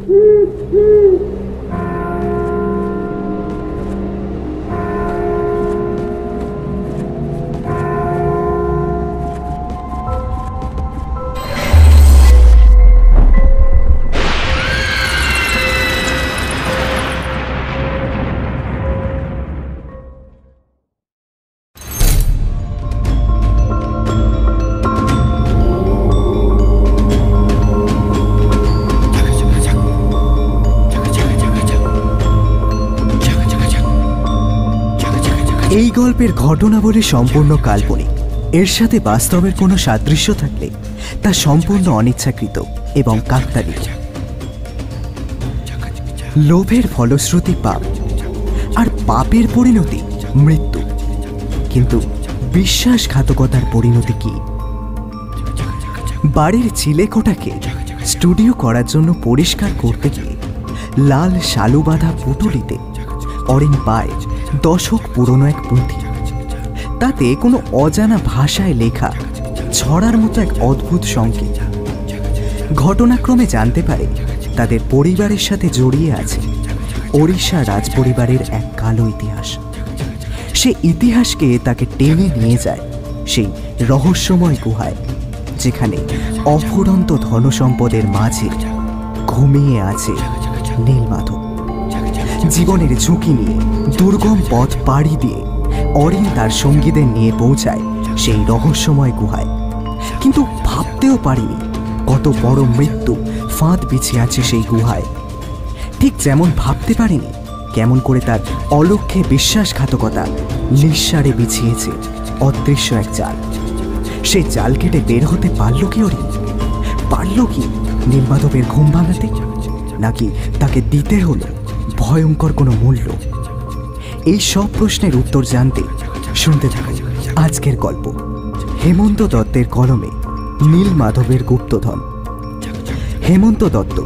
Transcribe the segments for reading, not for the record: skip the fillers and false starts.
এই গল্পের ঘটনাবলী সম্পূর্ণ কাল্পনিক। এর সাথে বাস্তবের কোনো সাদৃশ্য থাকলে তা সম্পূর্ণ অনিচ্ছাকৃত এবং কাকতালীয়। লোভের ফলশ্রুতি পাপ, আর পাপের পরিণতি মৃত্যু। কিন্তু বিশ্বাসঘাতকতার পরিণতি কি? বাড়ির চিলেকোটাকে স্টুডিও করার জন্য পরিষ্কার করতে গিয়ে লাল শালু বাঁধা পুটুলিতে অরিন পায় দশক পুরনো এক পুঁথি। তাতে কোনো অজানা ভাষায় লেখা ছড়ার মতো এক অদ্ভুত সংকেত। ঘটনাক্রমে জানতে পারে তাদের পরিবারের সাথে জড়িয়ে আছে ওড়িশা রাজপরিবারের এক কালো ইতিহাস। সে ইতিহাসকে তাকে টেনে নিয়ে যায় সেই রহস্যময় গুহায়, যেখানে অফুরন্ত ধনসম্পদের মাঝে ঘুমিয়ে আছে নীলমাধব। জীবনের ঝুঁকি নিয়ে দুর্গম পথ পাড়ি দিয়ে অরিন তার সঙ্গীদের নিয়ে পৌঁছায় সেই রহস্যময় গুহায়। কিন্তু ভাবতেও পারিনি কত বড় মৃত্যু ফাঁদ বিছিয়ে আছে সেই গুহায়। ঠিক যেমন ভাবতে পারিনি কেমন করে তার অলক্ষ্যে বিশ্বাসঘাতকতা নিঃসারে বিছিয়েছে অদৃশ্য এক জাল। সেই জাল কেটে বের হতে পারল কি অরিন? পারল কি নীলমাধবের ঘুম ভাঙাতে? নাকি তাকে দিতে হলো ভয়ঙ্কর কোনো মূল্য? এই সব প্রশ্নের উত্তর জানতে শুনতে থাকুন আজকের গল্প, হেমন্ত দত্তের কলমে নীলমাধবের গুপ্তধন। হেমন্ত দত্ত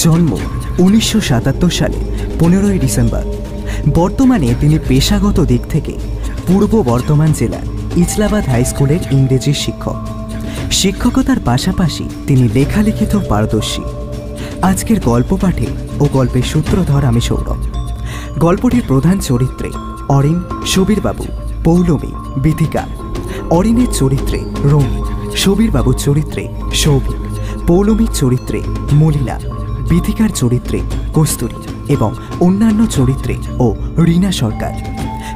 জন্ম 1977 সালে 15ই ডিসেম্বর। বর্তমানে তিনি পেশাগত দিক থেকে পূর্ব বর্ধমান জেলার ইছলাবাদ হাই স্কুলের ইংরেজির শিক্ষক। শিক্ষকতার পাশাপাশি তিনি লেখালেখিতেও পারদর্শী। আজকের গল্প পাঠে ও গল্পের সূত্রধর আমি সৌরভ। গল্পটির প্রধান চরিত্রে অরিন, সুবীরবাবু, পৌলমী, বিথিকা। অরিনের চরিত্রে রমি, সুবীরবাবুর চরিত্রে সৌভিক, পৌলমীর চরিত্রে মলিনা, বিথিকার চরিত্রে কস্তুরী এবং অন্যান্য চরিত্রে ও রীনা সরকার।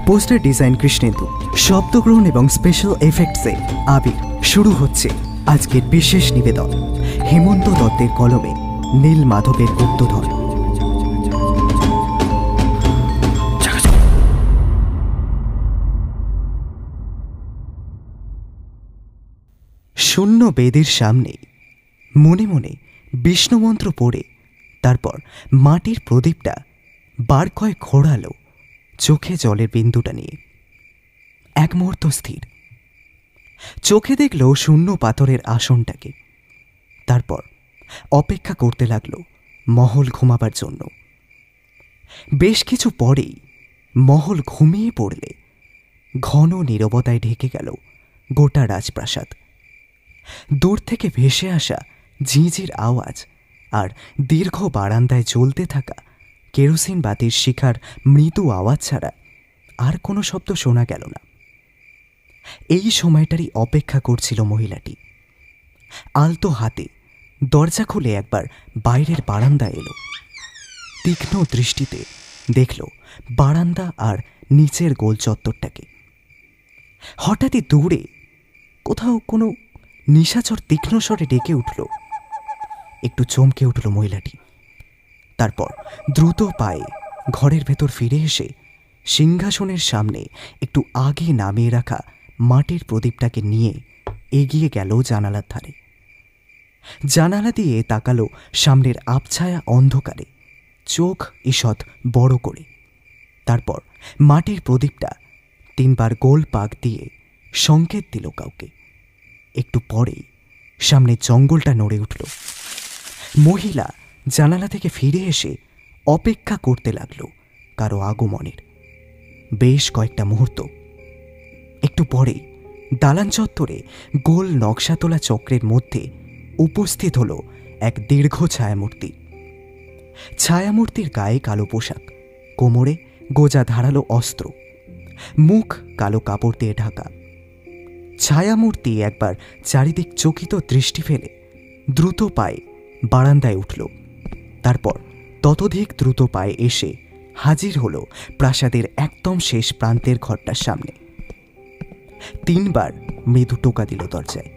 পোস্টার ডিজাইন কৃষ্ণেন্দু, শব্দগ্রহণ এবং স্পেশাল এফেক্টসে আবির। শুরু হচ্ছে আজকের বিশেষ নিবেদন, হেমন্ত দত্তের কলমে নীলমাধবের গুপ্তধন। শূন্য বেদির সামনে মনে মনে বিষ্ণুমন্ত্র পড়ে তারপর মাটির প্রদীপটা বার কয়েক ঘোরালো চোখে জলের বিন্দুটা নিয়ে। এক মুহূর্ত স্থির। চোখে দেখল শূন্য পাথরের আসনটাকে। তারপর অপেক্ষা করতে লাগলো মহল ঘুমাবার জন্য। বেশ কিছু পরেই মহল ঘুমিয়ে পড়লে ঘন নীরবতায় ঢেকে গেল গোটা রাজপ্রাসাদ। দূর থেকে ভেসে আসা ঝিঁঝির আওয়াজ আর দীর্ঘ বারান্দায় জ্বলতে থাকা কেরোসিন বাতির শিখার মৃদু আওয়াজ ছাড়া আর কোনো শব্দ শোনা গেল না। এই সময়টারই অপেক্ষা করছিল মহিলাটি। আলতো হাতে দরজা খুলে একবার বাইরের বারান্দায় এলো। তীক্ষ্ণ দৃষ্টিতে দেখল বারান্দা আর নিচের গোল চত্বরটাকে। হঠাৎই দূরে কোথাও কোনো নিশাচর তীক্ষ্ণ স্বরে ডেকে উঠল। একটু চমকে উঠল মহিলাটি। তারপর দ্রুত পায়ে ঘরের ভেতর ফিরে এসে সিংহাসনের সামনে একটু আগে নামিয়ে রাখা মাটির প্রদীপটাকে নিয়ে এগিয়ে গেল জানালার ধারে। জানালা দিয়ে তাকালো সামনের আবছায়া অন্ধকারে, চোখ ঈষৎ বড় করে। তারপর মাটির প্রদীপটা 3 বার গোল পাক দিয়ে সংকেত দিল কাউকে। একটু পরেই সামনে জঙ্গলটা নড়ে উঠল। মহিলা জানালা থেকে ফিরে এসে অপেক্ষা করতে লাগলো কারো আগমনের। বেশ কয়েকটা মুহূর্ত। একটু পরেই দালান চত্বরে গোল নকশা তোলা চক্রের মধ্যে উপস্থিত হলো এক দীর্ঘ ছায়ামূর্তি। ছায়ামূর্তির গায়ে কালো পোশাক, কোমরে গোজা ধারালো অস্ত্র, মুখ কালো কাপড় দিয়ে ঢাকা। ছায়ামূর্তি একবার চারিদিক চকিত দৃষ্টি ফেলে দ্রুত পায়ে বারান্দায় উঠল। তারপর ততোধিক দ্রুত পায়ে এসে হাজির হল প্রাসাদের একদম শেষ প্রান্তের ঘরটার সামনে। 3 বার মৃদু টোকা দিল দরজায়।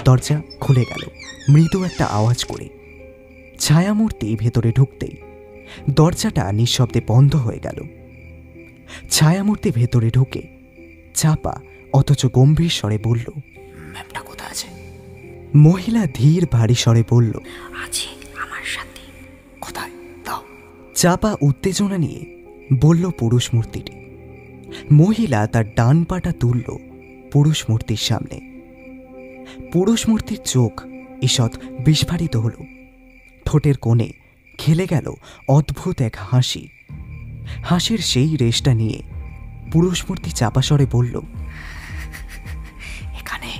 দরজা খুলে গেল মৃদু একটা আওয়াজ করে। ছায়ামূর্তি ভেতরে ঢুকতেই দরজাটা নিঃশব্দে বন্ধ হয়ে গেল। ছায়ামূর্তি ভেতরে ঢুকে চাপা অথচ গম্ভীর স্বরে বলল, ম্যাপটা কোথায় আছে? মহিলা ধীর ভারী স্বরে বলল, আছে আমার সাথে। কোথায় দাও? চাপা উত্তেজনা নিয়ে বলল পুরুষ মূর্তিটি। মহিলা তার ডান পাটা তুলল পুরুষ মূর্তির সামনে। পুরুষ মূর্তির চোখ ঈষৎ বিস্ফারিত হল। ঠোঁটের কোণে খেলে গেল অদ্ভুত এক হাসি। হাসির সেই রেশটা নিয়ে পুরুষ মূর্তি চাপা স্বরে বলল, এখানে।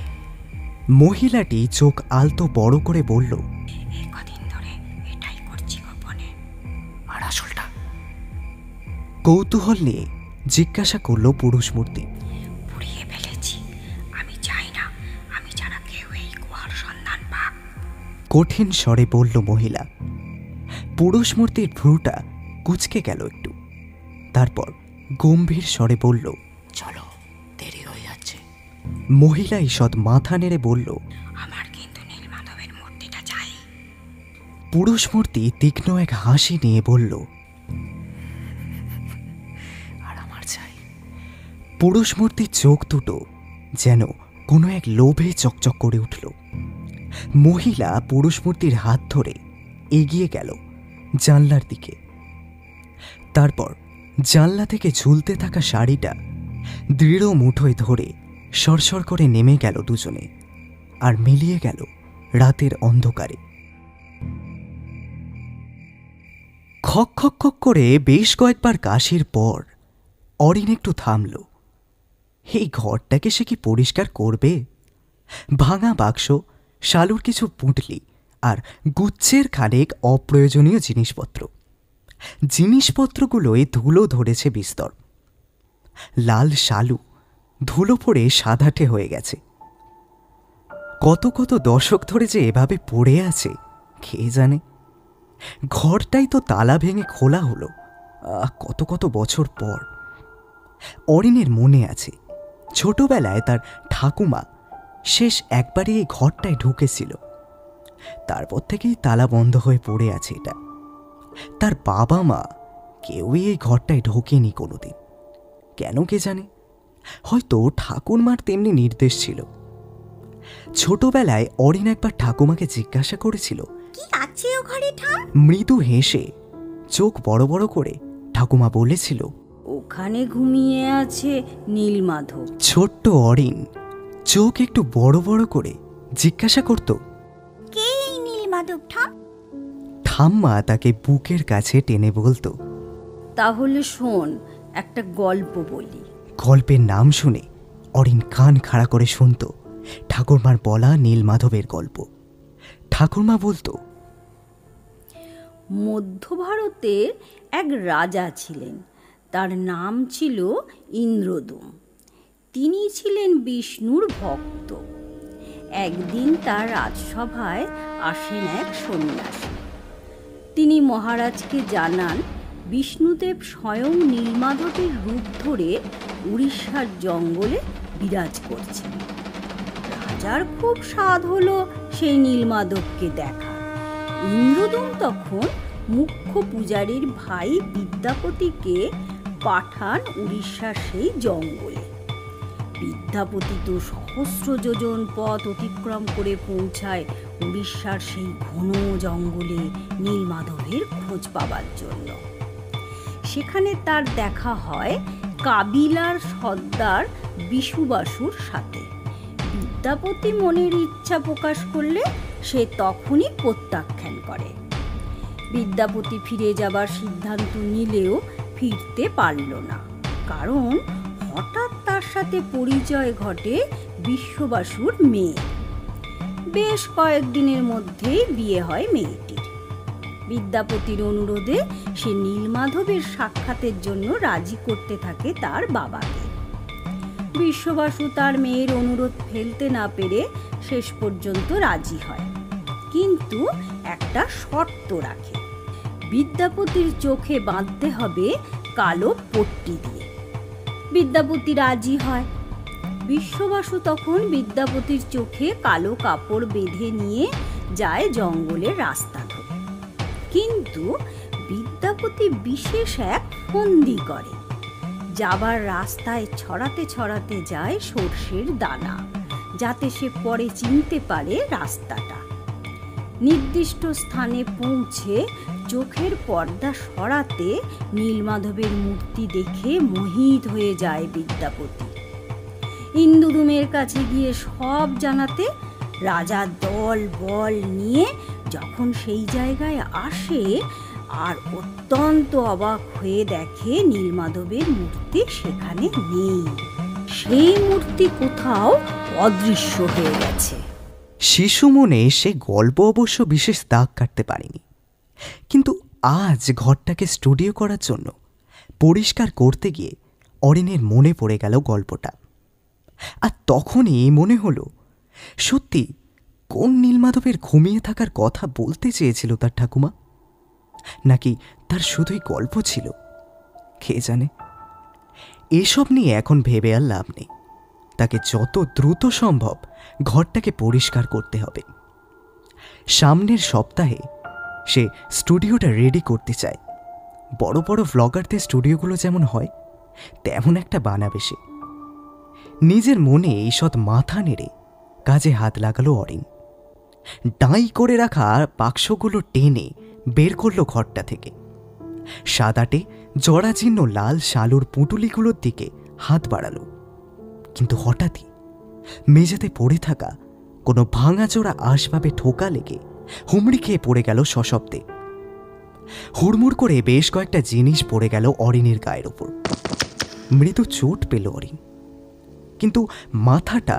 মহিলাটি চোখ আলতো বড় করে বলল, কদিন ধরে এটাই করছি গোপনে। আর আসলটা? কৌতূহল নিয়ে জিজ্ঞাসা করল পুরুষ মূর্তি। পুড়িয়ে ফেলেছি। আমি চাই না আমি ছাড়া কেউ এই গুহার সন্ধান পাক। কঠিন স্বরে বলল মহিলা। পুরুষ মূর্তির ভ্রুটা কুঁচকে গেল একটু। তারপর গম্ভীর স্বরে বলল, চলো, দেরি হয়ে যাচ্ছে। মহিলা ঈষৎ মাথা নেড়ে বলল, আমার কিন্তু নীলমাধবের মূর্তিটা চাই। পুরুষ মূর্তি তীক্ষ্ণ এক হাসি নিয়ে বলল, আর আমার চাই। পুরুষ মূর্তির চোখ দুটো যেন কোনো এক লোভে চকচক করে উঠল। মহিলা পুরুষ মূর্তির হাত ধরে এগিয়ে গেল জানলার দিকে। তারপর জানলা থেকে ঝুলতে থাকা শাড়িটা দৃঢ় মুঠোয় ধরে সরসর করে নেমে গেল দুজনে, আর মিলিয়ে গেল রাতের অন্ধকারে। খক খক খক করে বেশ কয়েকবার কাশির পর অরিন একটু থামল। এই ঘরটাকে সে কি পরিষ্কার করবে? ভাঙা বাক্স, শালুর কিছু পুঁটলি আর গুচ্ছের খানেক অপ্রয়োজনীয় জিনিসপত্র। জিনিসপত্রগুলোয় ধুলো ধরেছে বিস্তর। লাল শালু ধুলো পড়ে সাদাটে হয়ে গেছে। কত কত দশক ধরে যে এভাবে পড়ে আছে কে জানে। ঘরটাই তো তালা ভেঙে খোলা হলো কত কত বছর পর। অরিনের মনে আছে ছোটবেলায় তার ঠাকুমা শেষ একবারই এই ঘরটায় ঢুকেছিল। তারপর থেকেই তালা বন্ধ হয়ে পড়ে আছে এটা। তার বাবা মা কেউই এই ঘরটায় ঢোকেনি কোনোদিন। কেন কে জানে? হয়তো ঠাকুরমার তেমনি নির্দেশ ছিল। ছোটবেলায় অরিন একবার ঠাকুমাকে জিজ্ঞাসা করেছিল, কি আছে ও ঘরে ঠাম? মৃদু হেসে চোখ বড় বড় করে ঠাকুমা বলেছিল, ওখানে ঘুমিয়ে আছে নীলমাধব। ছোট্ট অরিন চোখ একটু বড় বড় করে জিজ্ঞাসা করত, কে এই নীলমাধব ঠাম? ঠাম্মা তাকে বুকের কাছে টেনে বলতো, তাহলে শোন, একটা গল্প বলি। গল্পের নাম শুনে অরিন কান খাড়া করে শুনত ঠাকুরমার বলা নীলমাধবের গল্প। ঠাকুরমা বলতো, মধ্য ভারতে এক রাজা ছিলেন, তার নাম ছিল ইন্দ্রদূম। তিনি ছিলেন বিষ্ণুর ভক্ত। একদিন তার রাজসভায় আসেন এক সন্ন্যাসী। তিনি মহারাজকে জানান বিষ্ণুদেব স্বয়ং নীলমাধবের রূপ ধরে উড়িষ্যার জঙ্গলে বিরাজ করছেন। রাজার খুব স্বাদ হলো সেই নীলমাধবকে দেখা। ইন্দ্রদূম তখন মুখ্য পূজারীর ভাই বিদ্যাপতিকে পাঠান উড়িষ্যার সেই জঙ্গলে। বিদ্যাপতি তো সহস্র যোজন পথ অতিক্রম করে পৌঁছায় উড়িষ্যার সেই ঘন জঙ্গলে নীলমাধবের খোঁজ পাবার জন্য। সেখানে তার দেখা হয় কাবিলার সর্দার বিশুবাসুর সাথে। বিদ্যাপতি মনের ইচ্ছা প্রকাশ করলে সে তখনই প্রত্যাখ্যান করে। বিদ্যাপতি ফিরে যাবার সিদ্ধান্ত নিলেও ফিরতে পারল না, কারণ হঠাৎ তার সাথে পরিচয় ঘটে বিশ্ববাসুর মেয়ে। বেশ কয়েকদিনের মধ্যেই বিয়ে হয় মেয়েটির। বিদ্যাপতির অনুরোধে সে নীলমাধবের সাক্ষাতের জন্য রাজি করতে থাকে তার বাবাকে। বিশ্ববাসু তার মেয়ের অনুরোধ ফেলতে না পেরে শেষ পর্যন্ত রাজি হয়, কিন্তু একটা শর্ত রাখে। বিদ্যাপতির চোখে বাঁধতে হবে কালো পট্টি দিয়ে। বিদ্যাপতি রাজি হয়। বিশ্ববাসু তখন বিদ্যাপতির চোখে কালো কাপড় বেঁধে নিয়ে যায় জঙ্গলের রাস্তা ধরে। কিন্তু বিদ্যাপতি বিশেষ এক ফন্দি করে। যাবার রাস্তায় ছড়াতে ছড়াতে যায় সর্ষের দানা, যাতে সে পরে চিনতে পারে রাস্তাটা। নির্দিষ্ট স্থানে পৌঁছে চোখের পর্দা সরাতে নীলমাধবের মূর্তি দেখে মোহিত হয়ে যায় বিদ্যাপতি। ইন্দ্রদূমের কাছে গিয়ে সব জানাতে রাজা দল বল নিয়ে যখন সেই জায়গায় আসে, আর অত্যন্ত অবাক হয়ে দেখে নীলমাধবের মূর্তি সেখানে নেই। সেই মূর্তি কোথাও অদৃশ্য হয়ে গেছে। শিশু মনে সে গল্প অবশ্য বিশেষ দাগ কাটতে পারেনি, কিন্তু আজ ঘরটাকে স্টুডিও করার জন্য পরিষ্কার করতে গিয়ে অরিনের মনে পড়ে গেল গল্পটা। আর তখনই মনে হলো, সত্যি কোন নীলমাধবের ঘুমিয়ে থাকার কথা বলতে চেয়েছিল তার ঠাকুমা, নাকি তার শুধুই গল্প ছিল, কে জানে। এসব নিয়ে এখন ভেবে আর লাভ নেই। তাকে যত দ্রুত সম্ভব ঘরটাকে পরিষ্কার করতে হবে। সামনের সপ্তাহে সে স্টুডিওটা রেডি করতে চায়। বড় বড় ভ্লগারদের স্টুডিওগুলো যেমন হয় তেমন একটা বানাবে সে। নিজের মনে ঈষৎ মাথা নেড়ে কাজে হাত লাগালো অরিন। ডাঁই করে রাখা বাক্সগুলো টেনে বের করলো ঘরটা থেকে। সাদাটে জরাজীর্ণ লাল শালুর পুঁটুলিগুলোর দিকে হাত বাড়ালো, কিন্তু হঠাৎই মেঝেতে পড়ে থাকা কোনো ভাঙাচোরা আসবাবে ঠোকা লেগে হুমড়ি খেয়ে পড়ে গেল সশব্দে। হুড়মুড় করে বেশ কয়েকটা জিনিস পড়ে গেল অরিনের গায়ের ওপর। মৃদু চোট পেল অরিন, কিন্তু মাথাটা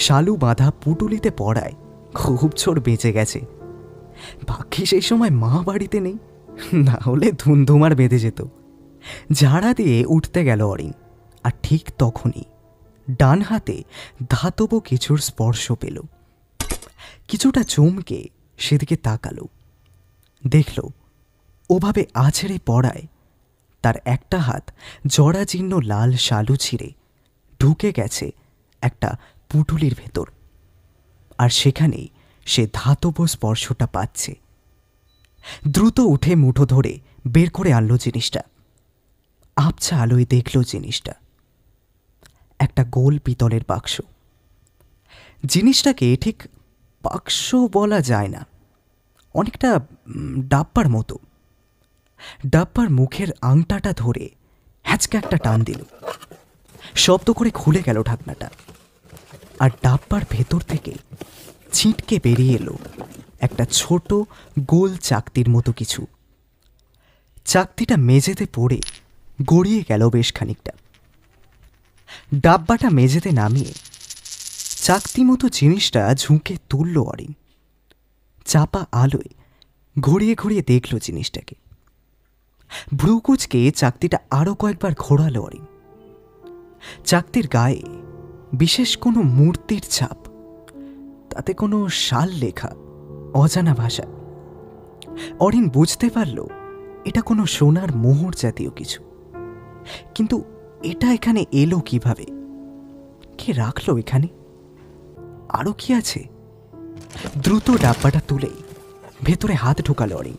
শালু বাঁধা পুটুলিতে পড়ায় খুব জোর বেঁচে গেছে। ভাগ্যে সেই সময় মা বাড়িতে নেই, না হলে ধুমধুমার বেঁধে যেত। ঝাড়া দিয়ে উঠতে গেল অরিন, আর ঠিক তখনই ডান হাতে ধাতব কিছুর স্পর্শ পেল। কিছুটা চমকে সেদিকে তাকালো, দেখল ওভাবে আছড়ে পড়ায় তার একটা হাত জরাজীর্ণ লাল শালু ছিঁড়ে ঢুকে গেছে একটা পুটুলির ভেতর, আর সেখানেই সে ধাতব স্পর্শটা পাচ্ছে। দ্রুত উঠে মুঠো ধরে বের করে আনলো জিনিসটা। আবছা আলোয় দেখল জিনিসটা একটা গোল পিতলের বাক্স। জিনিসটাকে ঠিক বাক্স বলা যায় না, অনেকটা ডাব্বার মতো। ডাব্বার মুখের আংটাটা ধরে হ্যাঁচকা একটা টান দিল, শব্দ করে খুলে গেল ঢাকনাটা, আর ডাব্বার ভেতর থেকে ছিটকে বেরিয়ে এলো একটা ছোট গোল চাকতির মতো কিছু। চাকতিটা মেঝেতে পড়ে গড়িয়ে গেল বেশ খানিকটা। ডাব্বাটা মেঝেতে নামিয়ে চাকতি মতো জিনিসটা ঝুঁকে তুলল অরিন। চাপা আলোয় ঘুরিয়ে ঘুরিয়ে দেখল জিনিসটাকে। ভ্রুকুচকে চাকতিটা আরো কয়েকবার ঘোরালো অরিন। চাকতির গায়ে বিশেষ কোনো মূর্তির ছাপ, তাতে কোনো শাল লেখা অজানা ভাষা। অরিন বুঝতে পারল এটা কোনো সোনার মোহর জাতীয় কিছু, কিন্তু এটা এখানে এলো কিভাবে? কে রাখলো এখানে? আরো কি আছে? দ্রুত ডাব্বাটা তুলে ভেতরে হাত ঢোকালো অরিন।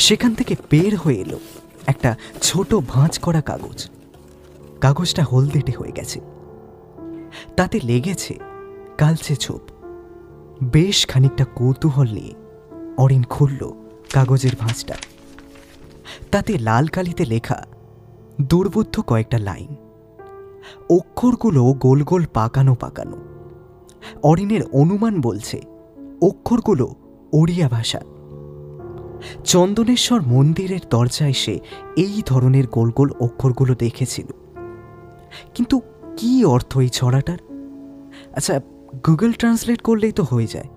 সেখান থেকে বের হয়ে এলো একটা ছোট ভাঁজ করা কাগজ। কাগজটা হলদেটে হয়ে গেছে, তাতে লেগেছে কালচে ছোপ। বেশ খানিকটা কৌতূহল নিয়ে অরিন খুলল কাগজের ভাঁজটা। তাতে লাল কালিতে লেখা দুর্বোধ্য কয়েকটা লাইন। অক্ষরগুলো গোল গোল পাকানো পাকানো। অরিনের অনুমান বলছে অক্ষরগুলো ওড়িয়া ভাষা। চন্দনেশ্বর মন্দিরের দরজায় সে এই ধরনের গোল গোল অক্ষরগুলো দেখেছিল, কিন্তু কি অর্থ এই ছড়াটার? আচ্ছা, গুগল ট্রান্সলেট করলেই তো হয়ে যায়।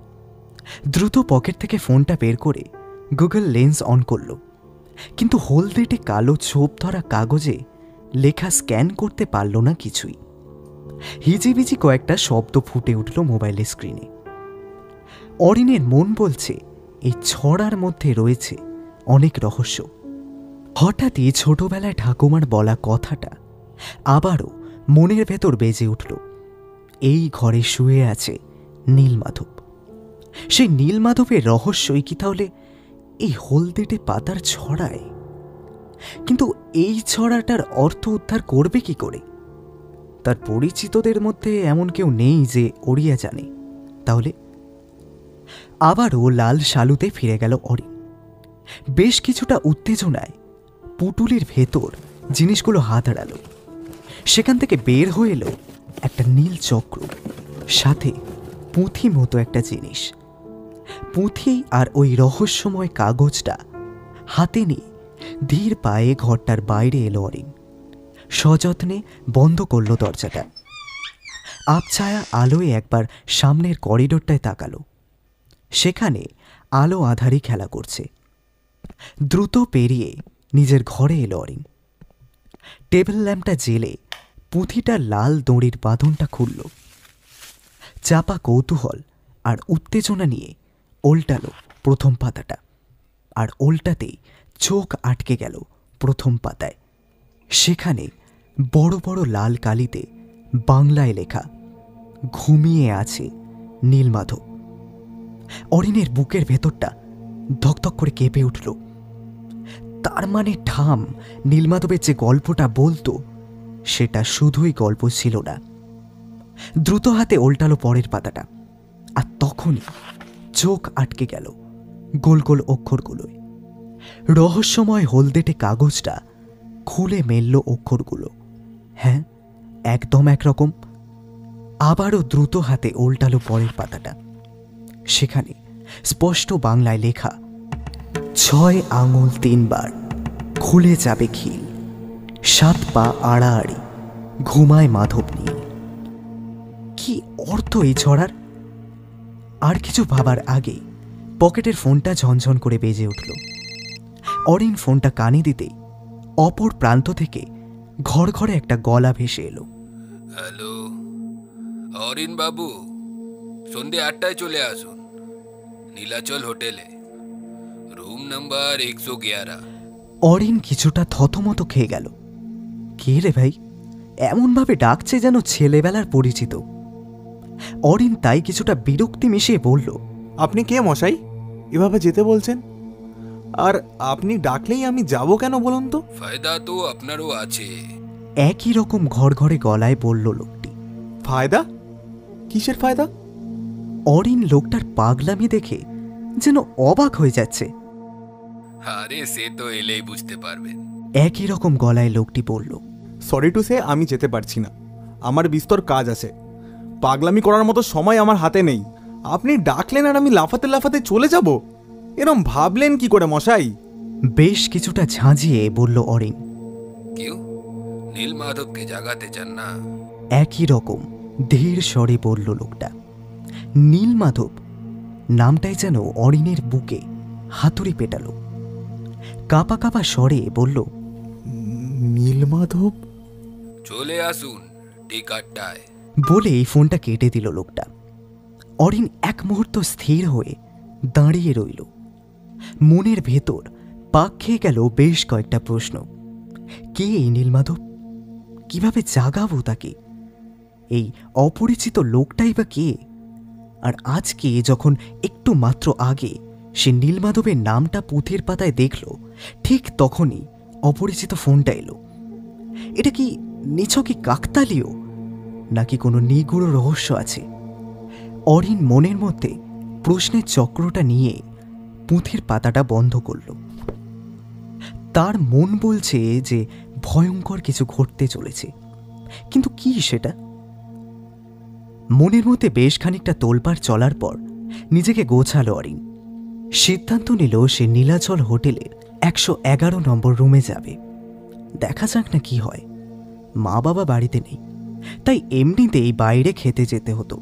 দ্রুত পকেট থেকে ফোনটা বের করে গুগল লেন্স অন করল, কিন্তু হলদেটে কালো ছোপ ধরা কাগজে লেখা স্ক্যান করতে পারল না কিছুই। হিজিবিজি কয়েকটা শব্দ ফুটে উঠল মোবাইলের স্ক্রিনে। অরিনের মন বলছে এই ছড়ার মধ্যে রয়েছে অনেক রহস্য। হঠাৎই ছোটবেলায় ঠাকুমার বলা কথাটা আবারও মনের ভেতর বেজে উঠল। এই ঘরে শুয়ে আছে নীলমাধব। সেই নীলমাধবের রহস্যই কি তাহলে এই হলদেটে পাতার ছড়ায়? কিন্তু এই ছড়াটার অর্থ উদ্ধার করবে কি করে? তার পরিচিতদের মধ্যে এমন কেউ নেই যে ওড়িয়া জানে। তাহলে আবারও লাল শালুতে ফিরে গেল অরিন। বেশ কিছুটা উত্তেজনায় পুটুলির ভেতর জিনিসগুলো হাত আড়ালো। সেখান থেকে বের হয়ে এলো একটা নীল চক্র, সাথে পুঁথি মতো একটা জিনিস। পুঁথি আর ওই রহস্যময় কাগজটা হাতে নিয়ে ধীর পায়ে ঘরটার বাইরে এলো অরিন। সযত্নে বন্ধ করল দরজাটা। আবছায়া আলোয় একবার সামনের করিডোরটায় তাকালো। সেখানে আলো আধারি খেলা করছে। দ্রুত পেরিয়ে নিজের ঘরে এলো অরিন। টেবিল ল্যাম্পটা জেলে পুঁথিটার লাল দড়ির বাঁধনটা খুলল। চাপা কৌতূহল আর উত্তেজনা নিয়ে ওল্টালো প্রথম পাতাটা, আর ওল্টাতেই চোখ আটকে গেল প্রথম পাতায়। সেখানে বড় বড় লাল কালিতে বাংলায় লেখা, ঘুমিয়ে আছে নীলমাধব। অরিনের বুকের ভেতরটা ধকধক করে কেঁপে উঠল। তার মানে ঠাম নীলমাধবের যে গল্পটা বলতো সেটা শুধুই গল্প ছিল না। দ্রুত হাতে ওল্টালো পরের পাতাটা, আর তখনই চোখ আটকে গেল গোল গোল অক্ষরগুলোয়। রহস্যময় হলদেটে কাগজটা খুলে মেলল অক্ষরগুলো। হ্যাঁ, একদম একরকম। আবারও দ্রুত হাতে ওল্টালো পরের পাতাটা। সেখানে স্পষ্ট বাংলায় লেখা, 6 আঙুল 3 বার খুলে যাবে খিল, 7 পা আড়াআড়ি ঘুমায় মাধব নীল। কি অর্থ এই ছড়ার? আর কিছু ভাবার আগে পকেটের ফোনটা ঝনঝন করে বেজে উঠল। অরিন ফোনটা কানে দিতেই অপর প্রান্ত থেকে ঘর ঘরে একটা গলা ভেসে এলো। হ্যালো অরিন বাবু, সন্ধ্যে 8টায় চলে আসুন নীলাচল হোটেলে, রুম নাম্বার 111। অরিন কিছুটা থতমত খেয়ে গেল। কে রে ভাই, এমনভাবে ডাকছে যেন ছেলেবেলার পরিচিত। অরিন তাই কিছুটা বিরক্তি মিশিয়ে বলল, আপনি কে মশাই, এভাবে যেতে বলছেন? আর আপনি ডাকলেই আমি যাব কেন বলুন তো? ফায়দা তো আপনারও আছে। একই রকম ঘর ঘরে গলায় বলল লোকটি। ফায়দা? কিসের ফায়দা? অরিন লোকটার পাগলামি দেখে যেন অবাক হয়ে যাচ্ছে। আরে সে তো এলেই বুঝতে পারবেন। একই রকম গলায় লোকটি বলল, সরি টু সে, আমি যেতে পারছি না, আমার বিস্তর কাজ আছে। পাগলামি করার মতো সময় আমার হাতে নেই। আপনি ডাকলেন আর আমি লাফাতে লাফাতে চলে যাব? এরম ভাবলেন কি করে মশাই? বেশ কিছুটা ঝাঁঝিয়ে বলল অরিন। কেউ নীলমাধবকে জাগাতে চান না? একই রকম ধীর স্বরে বলল লোকটা। নীলমাধব নামটাই যেন অরিনের বুকে হাতুড়ি পেটালো। কাঁপা কাঁপা স্বরে বলল, নীলমাধব? চলে আসুন ঠিক 8টায়। বলেই ফোনটা কেটে দিল লোকটা। অরিন এক মুহূর্ত স্থির হয়ে দাঁড়িয়ে রইল। মনের ভেতর পাক খেয়ে গেল বেশ কয়েকটা প্রশ্ন। কে এই নীলমাধব? কিভাবে জাগাবো তাকে? এই অপরিচিত লোকটাই বা কে? আর আজকে যখন একটু মাত্র আগে সে নীলমাধবের নামটা পুঁথির পাতায় দেখল, ঠিক তখনই অপরিচিত ফোনটা এলো। এটা কি নিছকই কাকতালীয়, নাকি কোনো নিগূঢ় রহস্য আছে? অরিন মনের মধ্যে প্রশ্নের চক্রটা নিয়ে পুঁথির পাতাটা বন্ধ করল। তার মন বলছে যে ভয়ঙ্কর কিছু ঘটতে চলেছে, কিন্তু কি সেটা? মনের মধ্যে বেশ খানিকটা তোলপাড় চলার পর নিজেকে গোছালো অরিন। সিদ্ধান্ত নিল সে নীলাচল হোটেলের 111 নম্বর রুমে যাবে। দেখা যাক না কি হয়। মা বাবা বাড়িতে নেই, তাই এমনিতেই বাইরে খেতে যেতে হতো।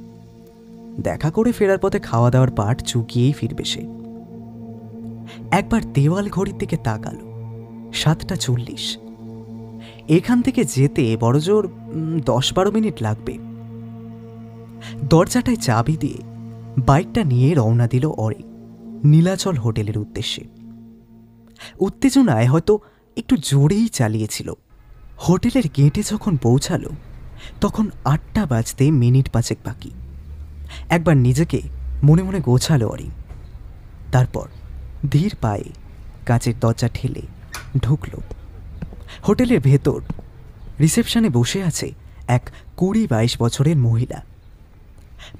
দেখা করে ফেরার পথে খাওয়া দাওয়ার পাট চুকিয়েই ফিরবে সে। একবার দেওয়াল ঘড়ির দিকে তাকালো। 7:40। এখান থেকে যেতে বড়জোর 10-12 মিনিট লাগবে। দরজাটায় চাবি দিয়ে বাইকটা নিয়ে রওনা দিল অরি নীলাচল হোটেলের উদ্দেশ্যে। উত্তেজনায় হয়তো একটু জোরেই চালিয়েছিল। হোটেলের গেটে যখন পৌঁছালো তখন 8টা বাজতে মিনিট 5 বাকি। একবার নিজেকে মনে মনে গোছালো অরি। তারপর ধীর পায়ে কাঁচের দরজা ঠেলে ঢুকল। হোটেলের ভেতর রিসেপশনে বসে আছে এক 20-22 বছরের মহিলা।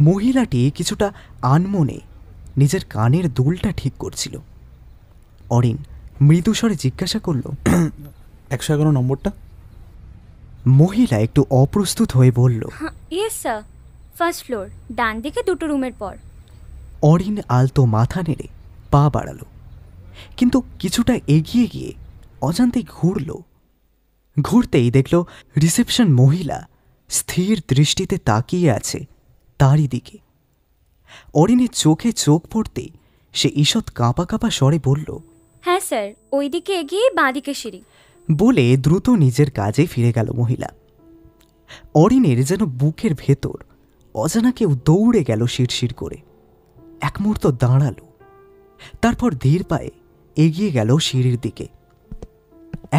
মহিলাটি কিছুটা আনমনে নিজের কানের দুলটা ঠিক করছিল। অরিন মৃদুস্বরে জিজ্ঞাসা করল, 111 নম্বরটা? মহিলা একটু অপ্রস্তুত হয়ে বলল, ইয়েস স্যার, ফার্স্ট ফ্লোর, ডান দিকে 2টো রুমের পর। অরিন আলতো মাথা নেড়ে পা বাড়ালো, কিন্তু কিছুটা এগিয়ে গিয়ে অজান্তেই ঘুরল। ঘুরতেই দেখল রিসেপশন মহিলা স্থির দৃষ্টিতে তাকিয়ে আছে তারই দিকে। অরিনের চোখে চোখ পড়তেই সে ঈষৎ কাঁপা কাঁপা স্বরে বলল, হ্যাঁ স্যার, ওই দিকে এগিয়ে বাঁ দিকে সিঁড়ি। বলে দ্রুত নিজের কাজে ফিরে গেল মহিলা। অরিনের যেন বুকের ভেতর অজানা কেউ দৌড়ে গেল শিরশির করে। এক মুহূর্ত দাঁড়ালো, তারপর ধীর পায়ে এগিয়ে গেল সিঁড়ির দিকে।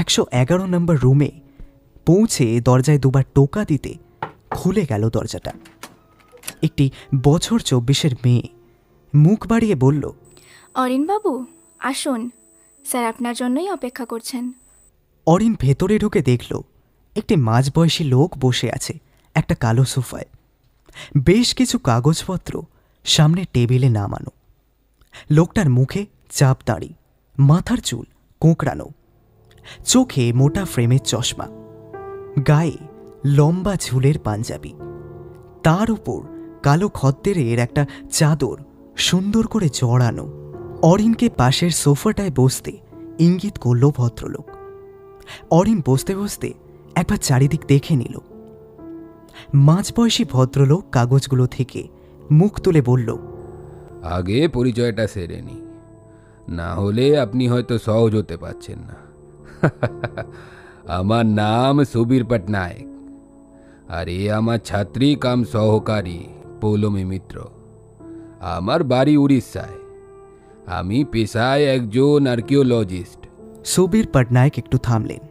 111 নম্বর রুমে পৌঁছে দরজায় দুবার টোকা দিতে খুলে গেল দরজাটা। একটি বছর 24-এর মেয়ে মুখ বাড়িয়ে বলল, অরিনবাবু আসুন, স্যার আপনার জন্যই অপেক্ষা করছেন। অরিন ভেতরে ঢুকে দেখল একটি মাঝবয়সী লোক বসে আছে একটা কালো সোফায়। বেশ কিছু কাগজপত্র সামনে টেবিলে নামানো। লোকটার মুখে চাপ দাঁড়ি, মাথার চুল কোঁকড়ানো, চোখে মোটা ফ্রেমের চশমা, গায়ে লম্বা ঝুলের পাঞ্জাবি, তার উপর কালো খদ্দেরের একটা চাদর সুন্দর করে জড়ানো। অরিনকে পাশের সোফাটায় বসতে ইঙ্গিত করল ভদ্রলোক। অরিন বসতে বসতে একবার চারিদিক দেখে নিল। মাঝবয়সী ভদ্রলোক কাগজগুলো থেকে মুখ তুলে বলল, আগে পরিচয়টা সেরে নি, না হলে আপনি হয়তো সহজ হতে পারছেন না। আমার নাম সুবীর পটনায়ক, আর এ আমার ছাত্রী কাম সহকারী পৌলমী মিত্র। আমার বাড়ি উড়িষ্যায়। আমি পেশায় একজন আর্কিওলজিস্ট। সুবীর পটনায়ক একটু থামলেন,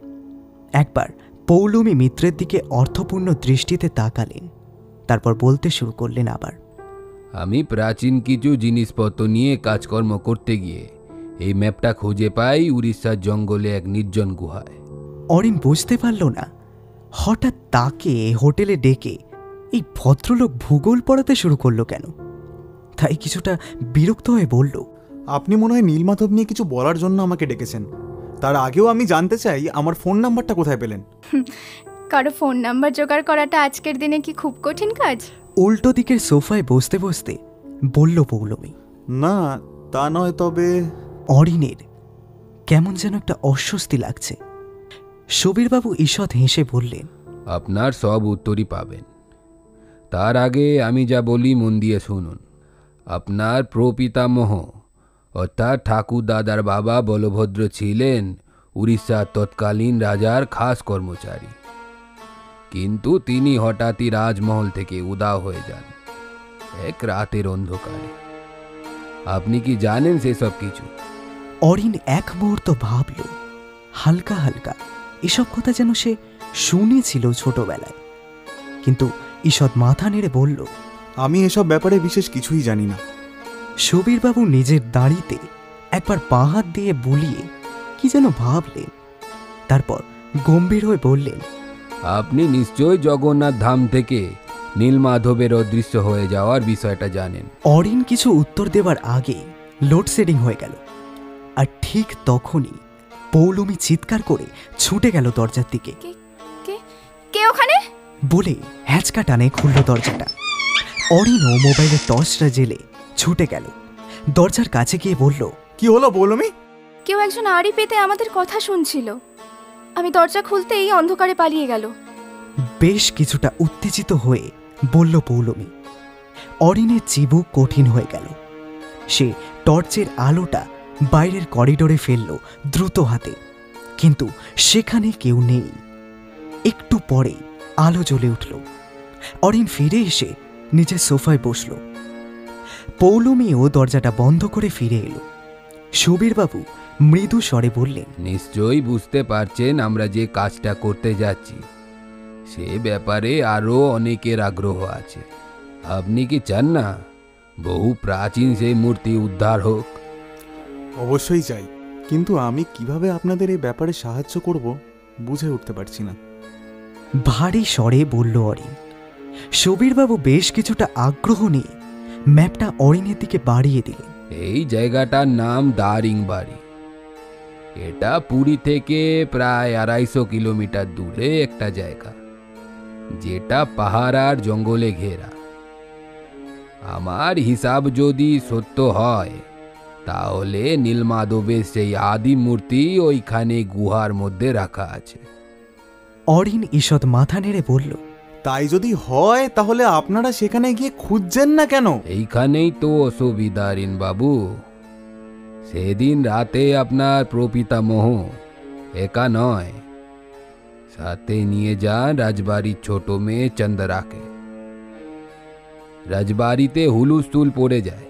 একবার পৌলমী মিত্রের দিকে অর্থপূর্ণ দৃষ্টিতে তাকালেন, তারপর বলতে শুরু করলেন আবার, আমি প্রাচীন কিছু জিনিসপত্র নিয়ে কাজকর্ম করতে গিয়ে এই ম্যাপটা খুঁজে পাই উড়িষ্যার জঙ্গলে এক নির্জন গুহায়। অরিন বুঝতে পারল না হঠাৎ তাকে হোটেলে ডেকে এই ভদ্রলোক ভূগোল পড়াতে শুরু করলো কেন। তাই কিছুটা বিরক্ত হয়ে বলল, আপনি মনে হয় নীলমাধব নিয়ে কিছু বলার জন্য আমাকে ডেকেছেন। তার আগেও আমি জানতে চাই আমার ফোন নাম্বারটা কোথায় পেলেন। কারো ফোন নাম্বার জোগাড় করাটা আজকের দিনে কি খুব কঠিন কাজ? উল্টো দিকের সোফায় বসতে বসতে বলল পৌলমী। না তা নয়, তবে অরিনের কেমন যেন একটা অস্বস্তি লাগছে। সুবীরবাবু ঈষৎ হেসে বললেন, আপনার সব উত্তরই পাবেন। তার আগে আমি যা বলি মন দিয়ে শুনুন। আপনার প্রপিতামহ অর্থাৎ ঠাকুর দাদার বাবা বলভদ্র ছিলেন উড়িষ্যার তৎকালীন রাজার খাস কর্মচারী, কিন্তু তিনি হঠাৎই রাজমহল থেকে উধাও হয়ে যান এক রাতের অন্ধকারে। আপনি কি জানেন সেসব কিছু? অরিন এক মুহূর্ত ভাবল, হালকা হালকা এসব কথা যেন সে শুনেছিল ছোটবেলায়, কিন্তু ঈষৎ মাথা নেড়ে বলল, আমি এসব ব্যাপারে বিশেষ কিছুই জানি না। সুবীরবাবু নিজের দাড়িতে একবার বাঁ হাত দিয়ে বুলিয়ে কি যেন ভাবলেন, তারপর গম্ভীর হয়ে বললেন, আপনি নিশ্চয়ই জগন্নাথ ধাম থেকে নীলমাধবের অদৃশ্য হয়ে যাওয়ার বিষয়টা জানেন। অরিন কিছু উত্তর দেওয়ার আগে লোডশেডিং হয়ে গেল, আর ঠিক তখনই পৌলমী চিৎকার করে ছুটে গেল দরজার দিকে। কে ওখানে? বলে হ্যাঁচকা টানে খুলল দরজাটা। অরিনও মোবাইলের টর্চটা জেলে ছুটে গেল, দরজার কাছে গিয়ে বলল, কি হলো পৌলমী? কেউ একজন আড়ি পেতে আমাদের কথা শুনছিল। আমি দরজা খুলতেই অন্ধকারে পালিয়ে গেল। বেশ কিছুটা উত্তেজিত হয়ে বলল পৌলমী। অরিনের চিবুক কঠিন হয়ে গেল। সে টর্চের আলোটা বাইরের করিডোরে ফেলল দ্রুত হাতে, কিন্তু সেখানে কেউ নেই। একটু পরে আলো জ্বলে উঠল। অরিন ফিরে এসে নিজের সোফায় বসল। পৌলমীও দরজাটা বন্ধ করে ফিরে এলো। সুবীরবাবু মৃদু স্বরে বললেন, নিশ্চয়ই বুঝতে পারছেন আমরা যে কাজটা করতে যাচ্ছি সে ব্যাপারে আরও অনেকের আগ্রহ আছে। আপনি কি চান না বহু প্রাচীন সেই মূর্তি উদ্ধার হোক? অবশ্যই চাই, কিন্তু আমি কিভাবে আপনাদের এই ব্যাপারে সাহায্য করব বুঝে উঠতে পারছি না। ভারী স্বরে বলল অরিন। সুবীরবাবু বেশ কিছুটা আগ্রহ নিয়ে ম্যাপটা অরিনের দিকে বাড়িয়ে দিলেন। এই জায়গাটার নাম দারিংবাড়ি। এটা পুরী থেকে প্রায় 250 কিলোমিটার দূরে একটা জায়গা, যেটা পাহাড় আর জঙ্গলে ঘেরা। আমার হিসাব যদি সত্য হয় তাহলে নীলমাধবের সেই আদি মূর্তি ওইখানে গুহার মধ্যে রাখা আছে। অরিন ঈষৎ মাথা নেড়ে বলল, তাই যদি হয় তাহলে আপনারা সেখানে গিয়ে খুঁজছেন না কেন? এইখানেই তো অসুবিধা রিন বাবু। সেদিন রাতে আপনার প্রপিতামহ একা নয়, সাথে নিয়ে যান রাজবাড়ির ছোট মেয়ে চন্দরাকে। রাজবাড়িতে হুলুস্থুল পড়ে যায়।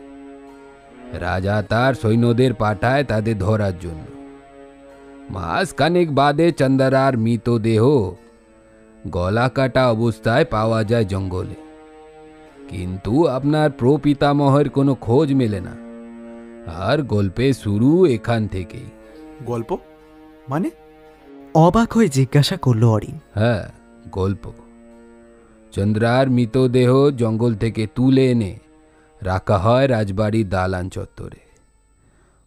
রাজা তার সৈন্যদের পাঠায় তাদের ধরার জন্য। মাসখানেক বাদে চন্দরার মৃতদেহ গলা কাটা অবস্থায় পাওয়া যায় জঙ্গলে, কিন্তু আপনার প্রপিতামহের কোনো খোঁজ মেলে না। আর গল্পের শুরু এখান থেকেই। গল্প মানে? অবাক হয়ে জিজ্ঞাসা করল অরিন। হ্যাঁ, গল্প। চন্দ্রার মৃতদেহ জঙ্গল থেকে তুলে এনে রাখা হয় রাজবাড়ির দালান চত্বরে।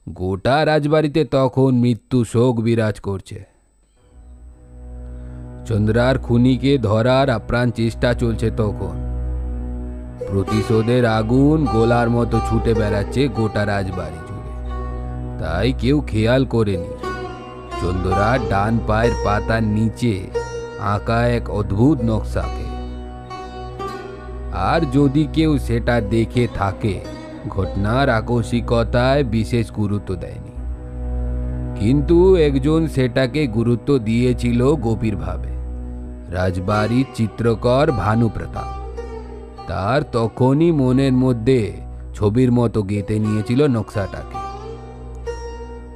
গোটা রাজবাড়িতে তখন মৃত্যু শোক বিরাজ করছে। চন্দ্রার খুনিকে ধরার আপ্রাণ চেষ্টা চলছে তখন। প্রতিশোধের আগুন গোলার মতো ছুটে বেড়াচ্ছে গোটা রাজবাড়ি জুড়ে। তাই কেউ খেয়াল করেনি চন্দ্রার ডান পায়ের পাতার নিচে আঁকা এক অদ্ভুত নকশাকে। আর যদি কেউ সেটা দেখে থাকে, ঘটনার আকস্মিকতায় বিশেষ গুরুত্ব দেয়নি, কিন্তু একজন সেটাকে গুরুত্ব দিয়েছিল গভীরভাবে। রাজবাড়ির চিত্রকর ভানুপ্রতাপ। তার তখনই মনের মধ্যে ছবির মতো গেঁথে নিয়েছিল নকশাটাকে।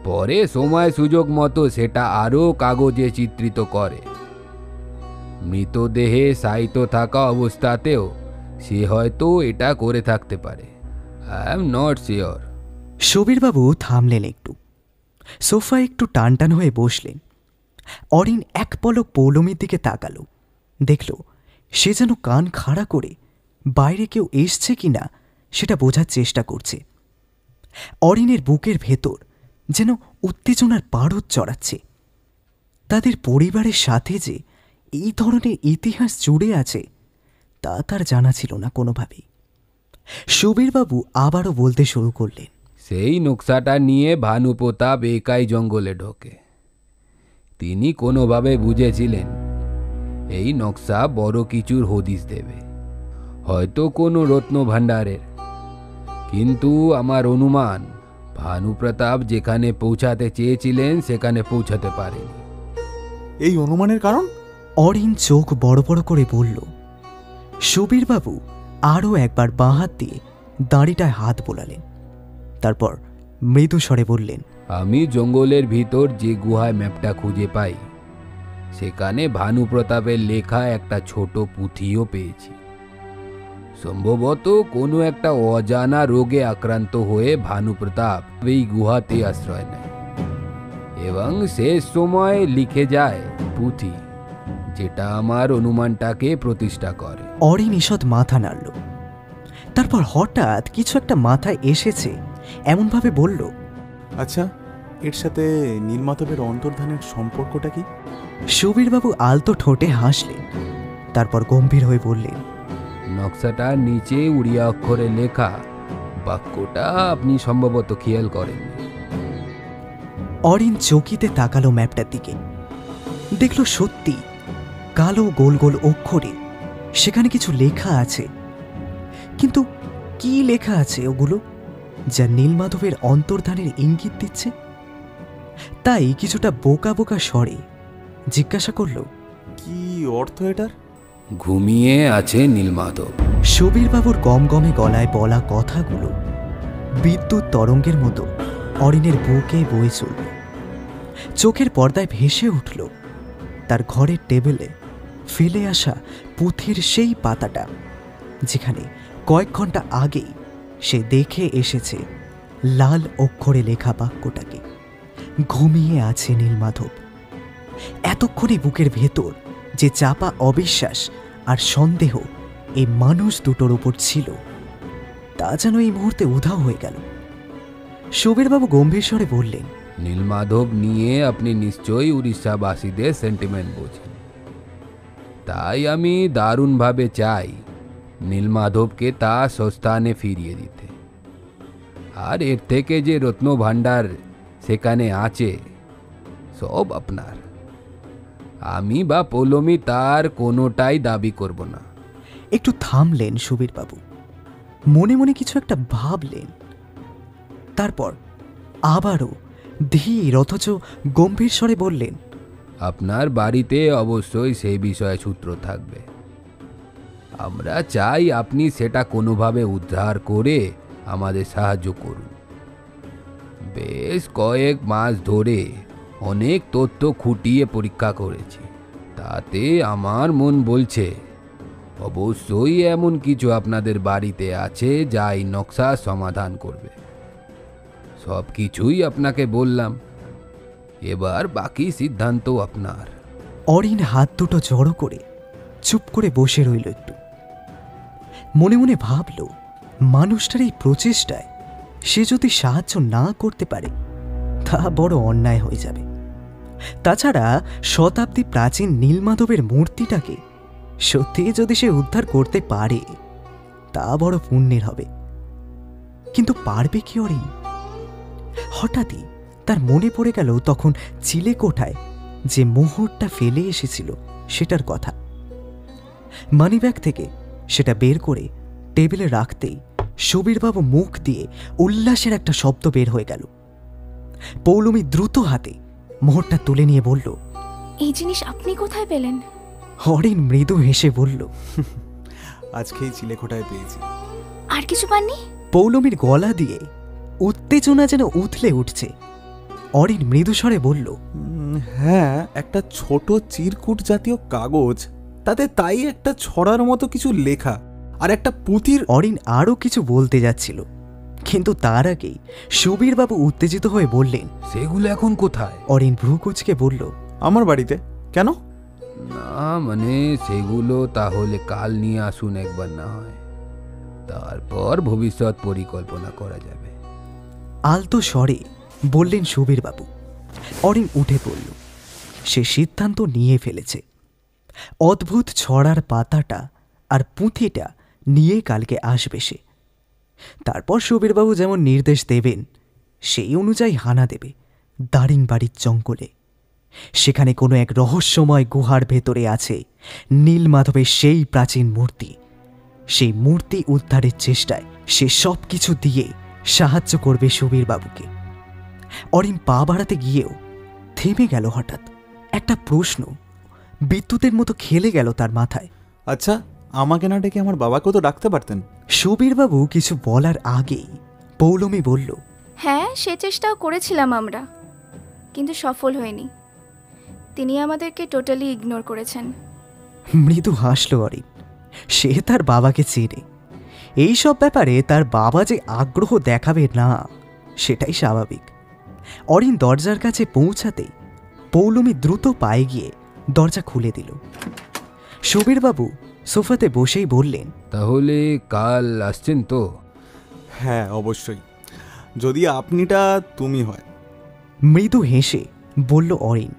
পরে সময় সুযোগ মতো সেটা আরও কাগজে চিত্রিত করে। মৃতদেহে শায়িত থাকা অবস্থাতেও সে হয়তো এটা করে থাকতে পারে। I am not sure. সুবীরবাবু থামলেন একটু। সোফায় একটু টানটান হয়ে বসলেন। অরিন এক পলক পৌলমীর দিকে তাকালো। দেখল সে যেন কান খাড়া করে বাইরে কেউ এসছে কিনা সেটা বোঝার চেষ্টা করছে। অরিনের বুকের ভেতর যেন উত্তেজনার পারদ চড়াচ্ছে। তাদের পরিবারের সাথে যে এই ধরনের ইতিহাস জুড়ে আছে তা তার জানা ছিল না কোনোভাবেই। সুবীরবাবু আবারও বলতে শুরু করলেন, সেই নকশাটা নিয়ে ভানুপ্রতাপ একাই জঙ্গলে ঢোকে। তিনি কোনোভাবে বুঝেছিলেন এই নকশা বড় কিছুর হদিশ দেবে, হয়তো কোনো রত্ন ভাণ্ডারের। কিন্তু আমার অনুমান ভানুপ্রতাপ যেখানে পৌঁছাতে চেয়েছিলেন সেখানে পৌঁছাতে পারেনি। এই অনুমানের কারণ? অরিন চোখ বড় বড় করে বলল। সুবীরবাবু আরও একবার বাঁ হাত দিয়ে দাড়িটায় হাত বোলালেন। তারপর মৃদু স্বরে বললেন, আমি জঙ্গলের ভিতর যে গুহায় ম্যাপটা খুঁজে পাই সেখানে ভানুপ্রতাপের লেখা একটা ছোট পুঁথিও পেয়েছি। সম্ভবত কোনো একটা অজানা রোগে আক্রান্ত হয়ে ভানুপ্রতাপ এই গুহাতে আশ্রয় নেয় এবং শেষ সময় লিখে যায় পুঁথি, যেটা আমার অনুমানটাকে প্রতিষ্ঠা করে। অরিন ঈষৎ মাথা নাড়ল। তারপর হঠাৎ কিছু একটা মাথায় এসেছে এমনভাবে বলল, আচ্ছা, এর সাথে নীলমাধবের অন্তর্ধানের সম্পর্কটা কি? সুবীরবাবু আলতো ঠোঁটে হাসলেন। তারপর গম্ভীর হয়ে বললেন, নকশাটার নিচে উড়িয়া অক্ষরে লেখা বাক্যটা আপনি সম্ভবত খেয়াল করেন। অরিন চকিতে তাকালো ম্যাপটার দিকে। দেখল সত্যি কালো গোল গোল অক্ষরে সেখানে কিছু লেখা আছে। কিন্তু কি লেখা আছে ওগুলো? যা নীলমাধবের অন্তর্ধানের ইঙ্গিত দিচ্ছে। তাই কিছুটা বোকা বোকা স্বরে জিজ্ঞাসা করল, কি অর্থ এটার? ঘুমিয়ে আছে নীলমাধব। সুবীরবাবুর গমগমে গলায় বলা কথাগুলো বিদ্যুৎ তরঙ্গের মতো অরিনের বুকে বয়ে চলল। চোখের পর্দায় ভেসে উঠল তার ঘরের টেবিলে ফেলে আসা পুঁথির সেই পাতাটা, যেখানে কয়েক ঘন্টা আগেই সে দেখে এসেছে লাল অক্ষরে লেখা বাক্যটাকে, ঘুমিয়ে আছে নীলমাধব। এতক্ষণে বুকের ভেতর যে চাপা অবিশ্বাস আর সন্দেহ এই মানুষ দুটোর উপর ছিল, তা যেন এই মুহূর্তে উধাও হয়ে গেল। সুবীরবাবু গম্ভীর স্বরে বললেন, নীলমাধব নিয়ে আপনি নিশ্চয়ই উড়িষ্যাবাসীদের সেন্টিমেন্ট বোঝেন। তাই আমি দারুণভাবে চাই নীলমাধবকে তা সস্থানে ফিরিয়ে দিতে। আর এর থেকে যে রত্নভাণ্ডার সেখানে আছে সব আপনার। আমি বা পৌলমী তার কোনোটাই দাবি করব না। একটু থামলেন সুবীরবাবু, মনে মনে কিছু একটা ভাবলেন। তারপর আবারও ধীর অথচ গম্ভীর স্বরে বললেন, আপনার বাড়িতে অবশ্যই সেই বিষয়ে সূত্র থাকবে। আমরা চাই আপনি সেটা কোনোভাবে উদ্ধার করে আমাদের সাহায্য করুন। বেশ কয়েক মাস ধরে অনেক তথ্য খুঁটিয়ে পরীক্ষা করেছি, তাতে আমার মন বলছে অবশ্যই এমন কিছু আপনাদের বাড়িতে আছে যা এই নকশা সমাধান করবে। সব কিছুই আপনাকে বললাম, এবার বাকি সিদ্ধান্ত আপনার। অরিন হাত দুটো জড়ো করে চুপ করে বসে রইল একটু। মনে মনে ভাবল, মানুষটার এই প্রচেষ্টায় সে যদি সাহায্য না করতে পারে তা বড় অন্যায় হয়ে যাবে। তাছাড়া শতাব্দী প্রাচীন নীলমাধবের মূর্তিটাকে সত্যি যদি সে উদ্ধার করতে পারে তা বড় পুণ্যের হবে। কিন্তু পারবে কি অরিন? হঠাৎই তার মনে পড়ে গেল তখন চিলেকোঠায় যে মোহরটা ফেলে এসেছিল সেটার কথা। মানিব্যাগ থেকে সেটা বের করে টেবিলে রাখতেই সুবীরবাবু মুখ দিয়ে উল্লাসের একটা শব্দ বের হয়ে গেল। পৌলমী দ্রুত হাতে মোহরটা তুলে নিয়ে বলল, এই জিনিস আপনি কোথায় পেলেন? অরিন মৃদু হেসে বলল, আজকেই চিলেকোঠায় পেয়েছি। আর কিছু পাননি? পৌলমীর গলা দিয়ে উত্তেজনা যেন উথলে উঠছে। অরিন মৃদুস্বরে বলল, হ্যাঁ, একটা ছোট চিরকুট জাতীয় কাগজ, তাতে তাই একটা ছড়ার মতো কিছু লেখা আর একটা পুঁথির। অরিন আরও কিছু বলতে যাচ্ছিল, কিন্তু তার আগেই সুবীরবাবু উত্তেজিত হয়ে বললেন, সেগুলো এখন কোথায়? অরিন ভ্রুকুচকে বলল, আমার বাড়িতে। কেন? না মানে সেগুলো তাহলে কাল নিয়ে আসুন একবার, না হয় তারপর ভবিষ্যৎ পরিকল্পনা করা যাবে। আলতো স্বরে বললেন সুবীরবাবু। অরিন উঠে পড়ল। সে সিদ্ধান্ত নিয়ে ফেলেছে। অদ্ভুত ছড়ার পাতাটা আর পুঁথিটা নিয়ে কালকে আসবে সে। তারপর সুবীরবাবু যেমন নির্দেশ দেবেন সেই অনুযায়ী হানা দেবে দারিংবাড়ির জঙ্গলে। সেখানে কোনো এক রহস্যময় গুহার ভেতরে আছে নীলমাধবের সেই প্রাচীন মূর্তি। সেই মূর্তি উদ্ধারের চেষ্টায় সে সব কিছু দিয়ে সাহায্য করবে সুবীরবাবুকে। অরিন পা বাড়াতে গিয়েও থেমে গেল। হঠাৎ একটা প্রশ্ন বিদ্যুতের মতো খেলে গেল তার মাথায়। আচ্ছা, আমাকে না ডেকে আমার বাবাকেও তো ডাকতে পারতেন। সুবীরবাবু কিছু বলার আগেই পৌলমী বলল, হ্যাঁ, সে চেষ্টাও করেছিলাম আমরা, কিন্তু সফল হয়নি। তিনি আমাদেরকে টোটালি ইগনোর করেছেন। মৃদু হাসল অরিন। সে তার বাবাকে চেনে। এই সব ব্যাপারে তার বাবা যে আগ্রহ দেখাবে না সেটাই স্বাভাবিক। অরিন দরজার কাছে পৌঁছাতেই পৌলমী দ্রুত পায়ে গিয়ে দরজা খুলে দিল। সুবীরবাবু সোফাতে বসেই বললেন, তাহলে কাল আসছেন তো? হ্যাঁ, অবশ্যই, যদি আপনিটা তুমি হয়। মৃদু হেসে বলল অরিন।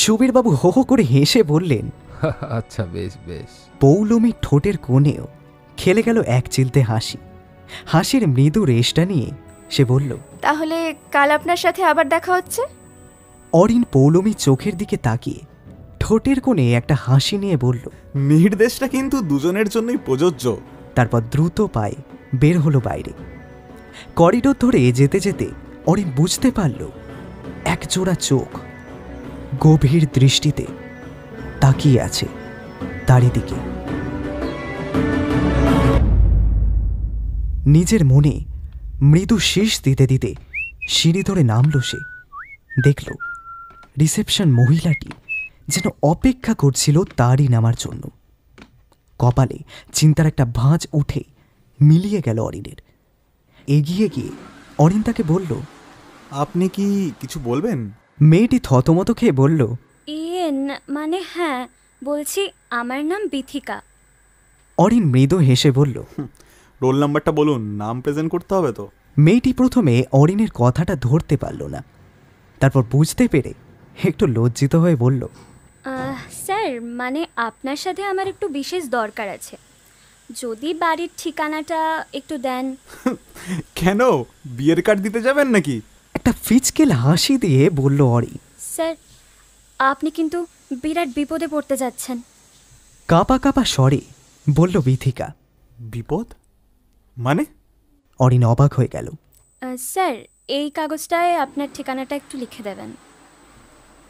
সুবীরবাবু হো হো করে হেসে বললেন, আচ্ছা, বেশ বেশ। পৌলমী ঠোঁটের কোণেও খেলে গেল এক চিলতে হাসি। হাসির মৃদু রেশটা নিয়ে সে বলল, তাহলে কাল আপনার সাথে আবার দেখা হচ্ছে? অরিন পৌলমী চোখের দিকে তাকিয়ে ঠোঁটের কোণে একটা হাসি নিয়ে বলল, নির্দেশটা কিন্তু দুজনের জন্যই প্রযোজ্য। তারপর দ্রুত পায়ে বের হলো বাইরে। করিডোর ধরে যেতে যেতে অরিন বুঝতে পারল একজোড়া চোখ গভীর দৃষ্টিতে তাকিয়ে আছে তারই দিকে। নিজের মনে মৃদু শীষ দিতে দিতে সিঁড়ি ধরে নামল সে। দেখল রিসেপশন মহিলাটি যেন অপেক্ষা করছিল তারই নামার জন্য। কপালে চিন্তার একটা ভাঁজ উঠে মিলিয়ে গেল অরিনের। এগিয়ে গিয়ে অরিন তাকে বলল, আপনি কি কিছু বলবেন? মেয়েটি থতমত খেয়ে বলল, মানে হ্যাঁ বলছি, আমার নাম বিথিকা। অরিন মৃদু হেসে বলল, রোল নাম্বারটা বলুন, নাম প্রেজেন্ট করতে হবে তো। মেয়েটি প্রথমে অরিনের কথাটা ধরতে পারল না, তারপর বুঝতে পেরে একটু লজ্জিত হয়ে বলল, স্যার মানে আপনার সাথে আমার একটু বিশেষ দরকার আছে, যদি বাড়ির ঠিকানাটা একটু দেন। কেন, বিয়ের কার্ড দিতে যাবেন নাকি? একটা ফিচকেল হাসি দিয়ে বলল অরি। স্যার আপনি কিন্তু বিরাট বিপদে পড়তে যাচ্ছেন। কাঁপা কাঁপা স্বরে বলল বিথিকা। বিপদ মানে? অরিন অবাক হয়ে গেল। স্যার এই কাগজটায় আপনার ঠিকানাটা একটু লিখে দেবেন।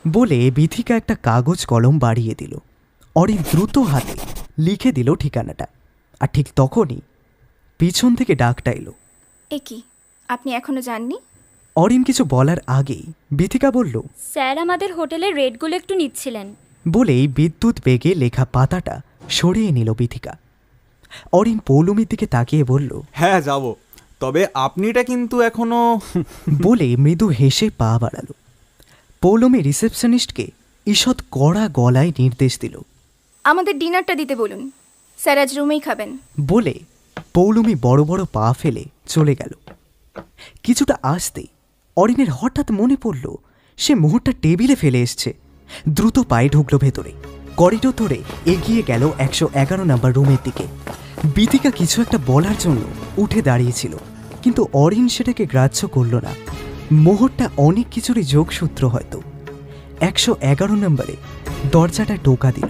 বলে বিথিকা একটা কাগজ কলম বাড়িয়ে দিল। অরিন দ্রুত হাতে লিখে দিল ঠিকানাটা। আর ঠিক তখনই পিছন থেকে ডাকটা এলো। এ কি, আপনি এখনো যাননি? অরিন কিছু বলার আগেই বিথিকা বলল, স্যার আমাদের হোটেলের রেটগুলো একটু নিচ্ছিলেন। বলেই বিদ্যুৎ বেগে লেখা পাতাটা সরিয়ে নিল বিথিকা। অরিন পৌলুমির দিকে তাকিয়ে বলল, হ্যাঁ যাব, তবে আপনিটা কিন্তু এখনো। বলে মৃদু হেসে পা বাড়ালো। পৌলুমি রিসেপশনিস্টকে ঈষৎ কড়া গলায় নির্দেশ দিল, আমাদের ডিনারটা দিতে বলুন, স্যার আজ রুমেই খাবেন। বলে পৌলুমি বড় বড় পা ফেলে চলে গেল। কিছুটা আসতেই অরিনের হঠাৎ মনে পড়ল সে মুহূর্তটা টেবিলে ফেলে এসছে। দ্রুত পায়ে ঢুকলো ভেতরে। করিডোর ধরে এগিয়ে গেল 111 নম্বর রুমের দিকে। বিথিকা কিছু একটা বলার জন্য উঠে দাঁড়িয়েছিল, কিন্তু অরিন সেটাকে গ্রাহ্য করল না। মোহরটা অনেক কিছুরই যোগসূত্র হয়তো। 111 নম্বরে দরজাটা টোকা দিল।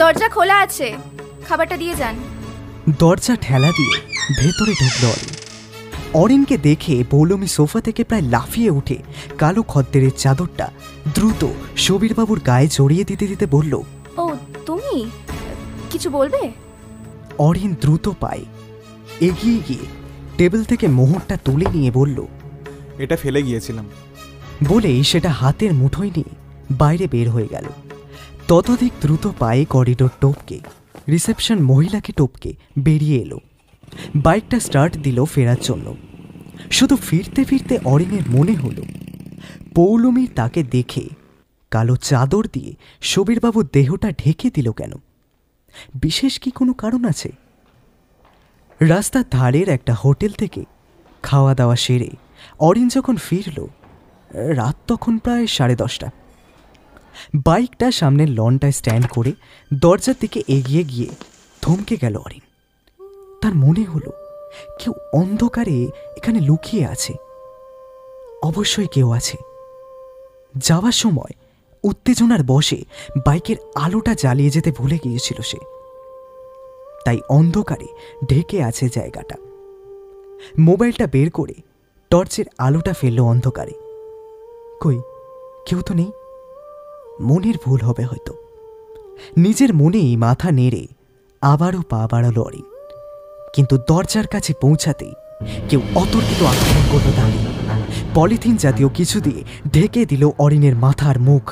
দরজা খোলা আছে, খাবারটা দিয়ে যান। দরজা ঠেলা দিয়ে ভেতরে ঢুকল অরিন। অরিনকে দেখে পৌলমি সোফা থেকে প্রায় লাফিয়ে উঠে কালো খদ্দেরের চাদরটা দ্রুত সুবীরবাবুর গায়ে জড়িয়ে দিতে দিতে বলল, ও তুমি কিছু বলবে? অরিন দ্রুত পায়ে এগিয়ে গিয়ে টেবিল থেকে মোহরটা তুলে নিয়ে বলল, এটা ফেলে গিয়েছিলাম। বলেই সেটা হাতের মুঠোয় নিয়ে বাইরে বের হয়ে গেল। ততোধিক দ্রুত পায়ে করিডোর টপকে রিসেপশন মহিলাকে টপকে বেরিয়ে এলো। বাইকটা স্টার্ট দিল ফেরার জন্য। শুধু ফিরতে ফিরতে অরিনের মনে হলো পৌলুমির তাকে দেখে কালো চাদর দিয়ে সুবীরবাবুর দেহটা ঢেকে দিল কেন? বিশেষ কি কোনো কারণ আছে? রাস্তার ধারের একটা হোটেল থেকে খাওয়া দাওয়া সেরে অরিন যখন ফিরল, রাত তখন প্রায় 10:30। বাইকটা সামনের লনটায় স্ট্যান্ড করে দরজার দিকে এগিয়ে গিয়ে থমকে গেল অরিন। তার মনে হলো কেউ অন্ধকারে এখানে লুকিয়ে আছে। অবশ্যই কেউ আছে। যাওয়ার সময় উত্তেজনার বশে বাইকের আলোটা জ্বালিয়ে যেতে ভুলে গিয়েছিল সে, তাই অন্ধকারে ঢেকে আছে জায়গাটা। মোবাইলটা বের করে টর্চের আলোটা ফেলল অন্ধকারে। কই, কেউ তো নেই। মনের ভুল হবে হয়তো। নিজের মনেই মাথা নেড়ে আবারও পা বাড়ালো অরিন। কিন্তু দরজার কাছে পৌঁছাতেই কেউ অতর্কিত আক্রমণ করল তাকে। পলিথিন জাতীয় কিছু দিয়ে ঢেকে দিল অরিনের মাথা আর মুখ।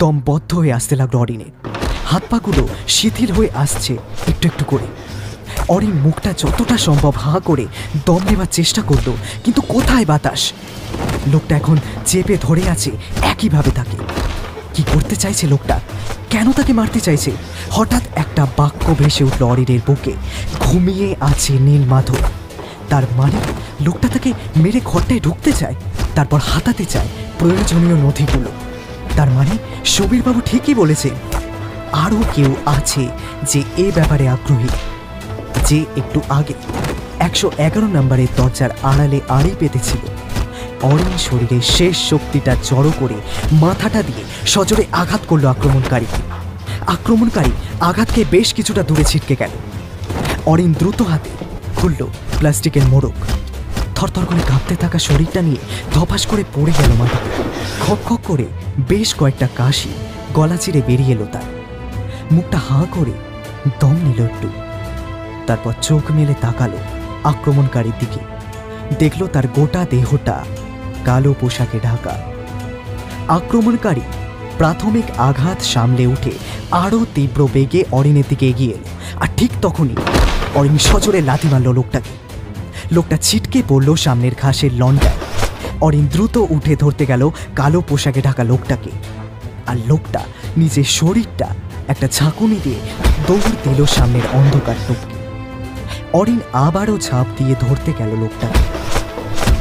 দম বদ্ধ হয়ে আসতে লাগলো অরিনের। হাত পাগুলো শিথিল হয়ে আসছে একটু একটু করে। অরিন মুখটা যতটা সম্ভব হাঁ করে দম নেবার চেষ্টা করলো, কিন্তু কোথায় বাতাস? লোকটা এখন চেপে ধরে আছে একইভাবে তাকে। কি করতে চাইছে লোকটা? কেন তাকে মারতে চাইছে? হঠাৎ একটা বাক্য ভেসে উঠল অরিনের বুকে, ঘুমিয়ে আছে নীলমাধব। তার মানে লোকটা তাকে মেরে ঘরটায় ঢুকতে চায়, তারপর হাতাতে চায় প্রয়োজনীয় নথিগুলো। তার মানে সুবীরবাবু ঠিকই বলেছে, আরও কেউ আছে যে এ ব্যাপারে আগ্রহী, যে একটু আগে 111 নম্বরের দরজার আড়ালে আড়ি পেতেছিল। অরিন শরীরের শেষ শক্তিটা জড়ো করে মাথাটা দিয়ে সজোরে আঘাত করলো আক্রমণকারীকে। আক্রমণকারী আঘাতকে বেশ কিছুটা দূরে ছিটকে গেল। অরিন দ্রুত হাতে খুলল প্লাস্টিকের মোড়ক। থরথর করে কাঁপতে থাকা শরীরটা নিয়ে ধপাস করে পড়ে গেল মাটিতে। খক খক করে বেশ কয়েকটা কাশি গলা চিরে বেরিয়ে এলো তার। মুখটা হাঁ করে দম নিল একটু, তারপর চোখ মেলে তাকালো আক্রমণকারীর দিকে। দেখলো তার গোটা দেহটা কালো পোশাকে ঢাকা। আক্রমণকারী প্রাথমিক আঘাত সামলে উঠে আরও তীব্র বেগে অরিনের দিকে এগিয়ে এলো। আর ঠিক তখনই অরিন সজোরে লাথি মারল লোকটাকে। লোকটা ছিটকে পড়ল সামনের ঘাসের লন্ডায়। অরিন দ্রুত উঠে ধরতে গেল কালো পোশাকে ঢাকা লোকটাকে, আর লোকটা নিজের শরীরটা একটা ঝাঁকুনি দিয়ে দৌড় দিল সামনের অন্ধকার টপকে। অরিন আবারও ঝাঁপ দিয়ে ধরতে গেল লোকটাকে।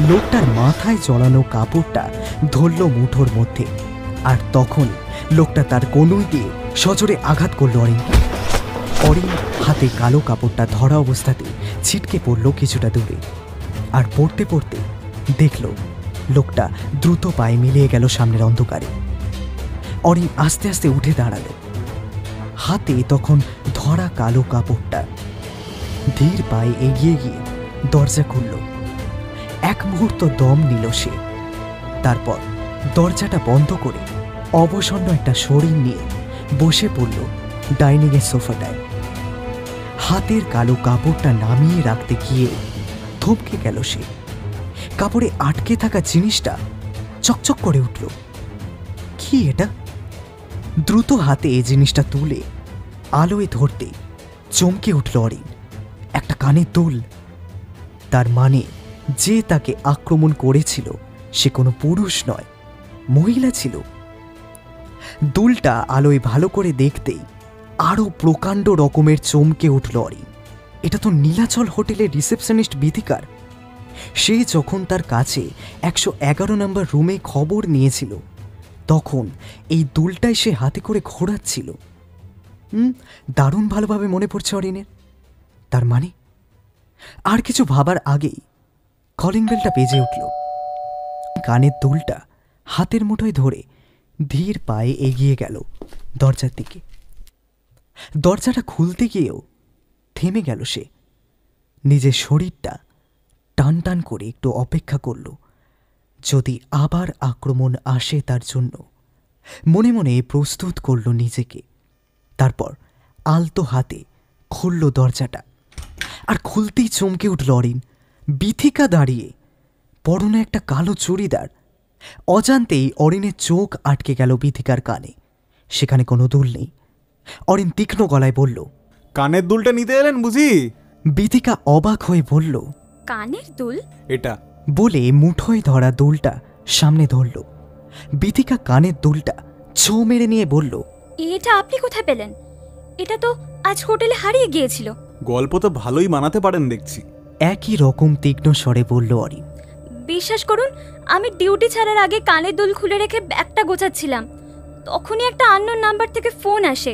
লোকটার মাথায় জড়ানো কাপড়টা ধরল মুঠোর মধ্যে, আর তখন লোকটা তার কনুই দিয়ে সজোরে আঘাত করল অরিনকে। অরিন হাতে কালো কাপড়টা ধরা অবস্থাতে ছিটকে পড়ল কিছুটা দূরে, আর পড়তে পড়তে দেখল লোকটা দ্রুত পায়ে মিলিয়ে গেল সামনের অন্ধকারে। অরিন আস্তে আস্তে উঠে দাঁড়ালো, হাতে তখন ধরা কালো কাপড়টা। ধীর পায়ে এগিয়ে গিয়ে দরজা খুলল। এক মুহূর্ত দম নিল সে, তারপর দরজাটা বন্ধ করে অবসন্ন একটা শরীর নিয়ে বসে পড়ল ডাইনিংয়ের সোফাটায়। হাতের কালো কাপড়টা নামিয়ে রাখতে গিয়ে থমকে গেল সে। কাপড়ে আটকে থাকা জিনিসটা চকচক করে উঠল। কি এটা? দ্রুত হাতে এই জিনিসটা তুলে আলোয় ধরতে চমকে উঠল অরিন। একটা কানের দুল। তার মানে যে তাকে আক্রমণ করেছিল সে কোনো পুরুষ নয়, মহিলা ছিল। দুলটা আলোয় ভালো করে দেখতেই আরো প্রকাণ্ড রকমের চমকে উঠল অরিন। এটা তো নীলাচল হোটেলের রিসেপশনিস্ট বিথিকার। সে যখন তার কাছে 111 নম্বর রুমে খবর নিয়েছিল তখন এই দুলটাই সে হাতে করে ঘোরাচ্ছিল। দারুণ ভালোভাবে মনে পড়ছে অরিনের। তার মানে আর কিছু ভাবার আগেই কলিং বেলটা বেজে উঠল। কানের দুলটা হাতের মুঠোয় ধরে ধীর পায়ে এগিয়ে গেল দরজার দিকে। দরজাটা খুলতে গিয়েও থেমে গেল সে। নিজের শরীরটা টান টান করে একটু অপেক্ষা করল, যদি আবার আক্রমণ আসে তার জন্য। মনে মনে প্রস্তুত করল নিজেকে। তারপর আলতো হাতে খুলল দরজাটা, আর খুলতেই চমকে উঠল অরিন। বিথিকা দাঁড়িয়ে, পরনে একটা কালো চুড়িদার। অজান্তেই অরিনের চোখ আটকে গেল বিথিকার কানে। সেখানে কোনো দুল নেই। অরিন তীক্ষ্ণ গলায় বলল, কানের দুলটা নিতে এলেন বুঝি? বিথিকা অবাক হয়ে বলল, কানের দুল? এটা বলে মুঠোয় ধরা দুলটা সামনে ধরল। বিথিকা কানের দুলটা ছো মেরে নিয়ে বলল, এটা আপনি কোথায় পেলেন? এটা তো আজ হোটেলে হারিয়ে গিয়েছিল। গল্প তো ভালোই বানাতে পারেন দেখছি। একই রকম তীক্ষ্ণ স্বরে বলল অরিন। বিশ্বাস করুন, আমি ডিউটি ছাড়ার আগে কানের দুল খুলে রেখে ব্যাগটা গোছাচ্ছিলাম। তখনই একটা আননোন নাম্বার থেকে ফোন আসে।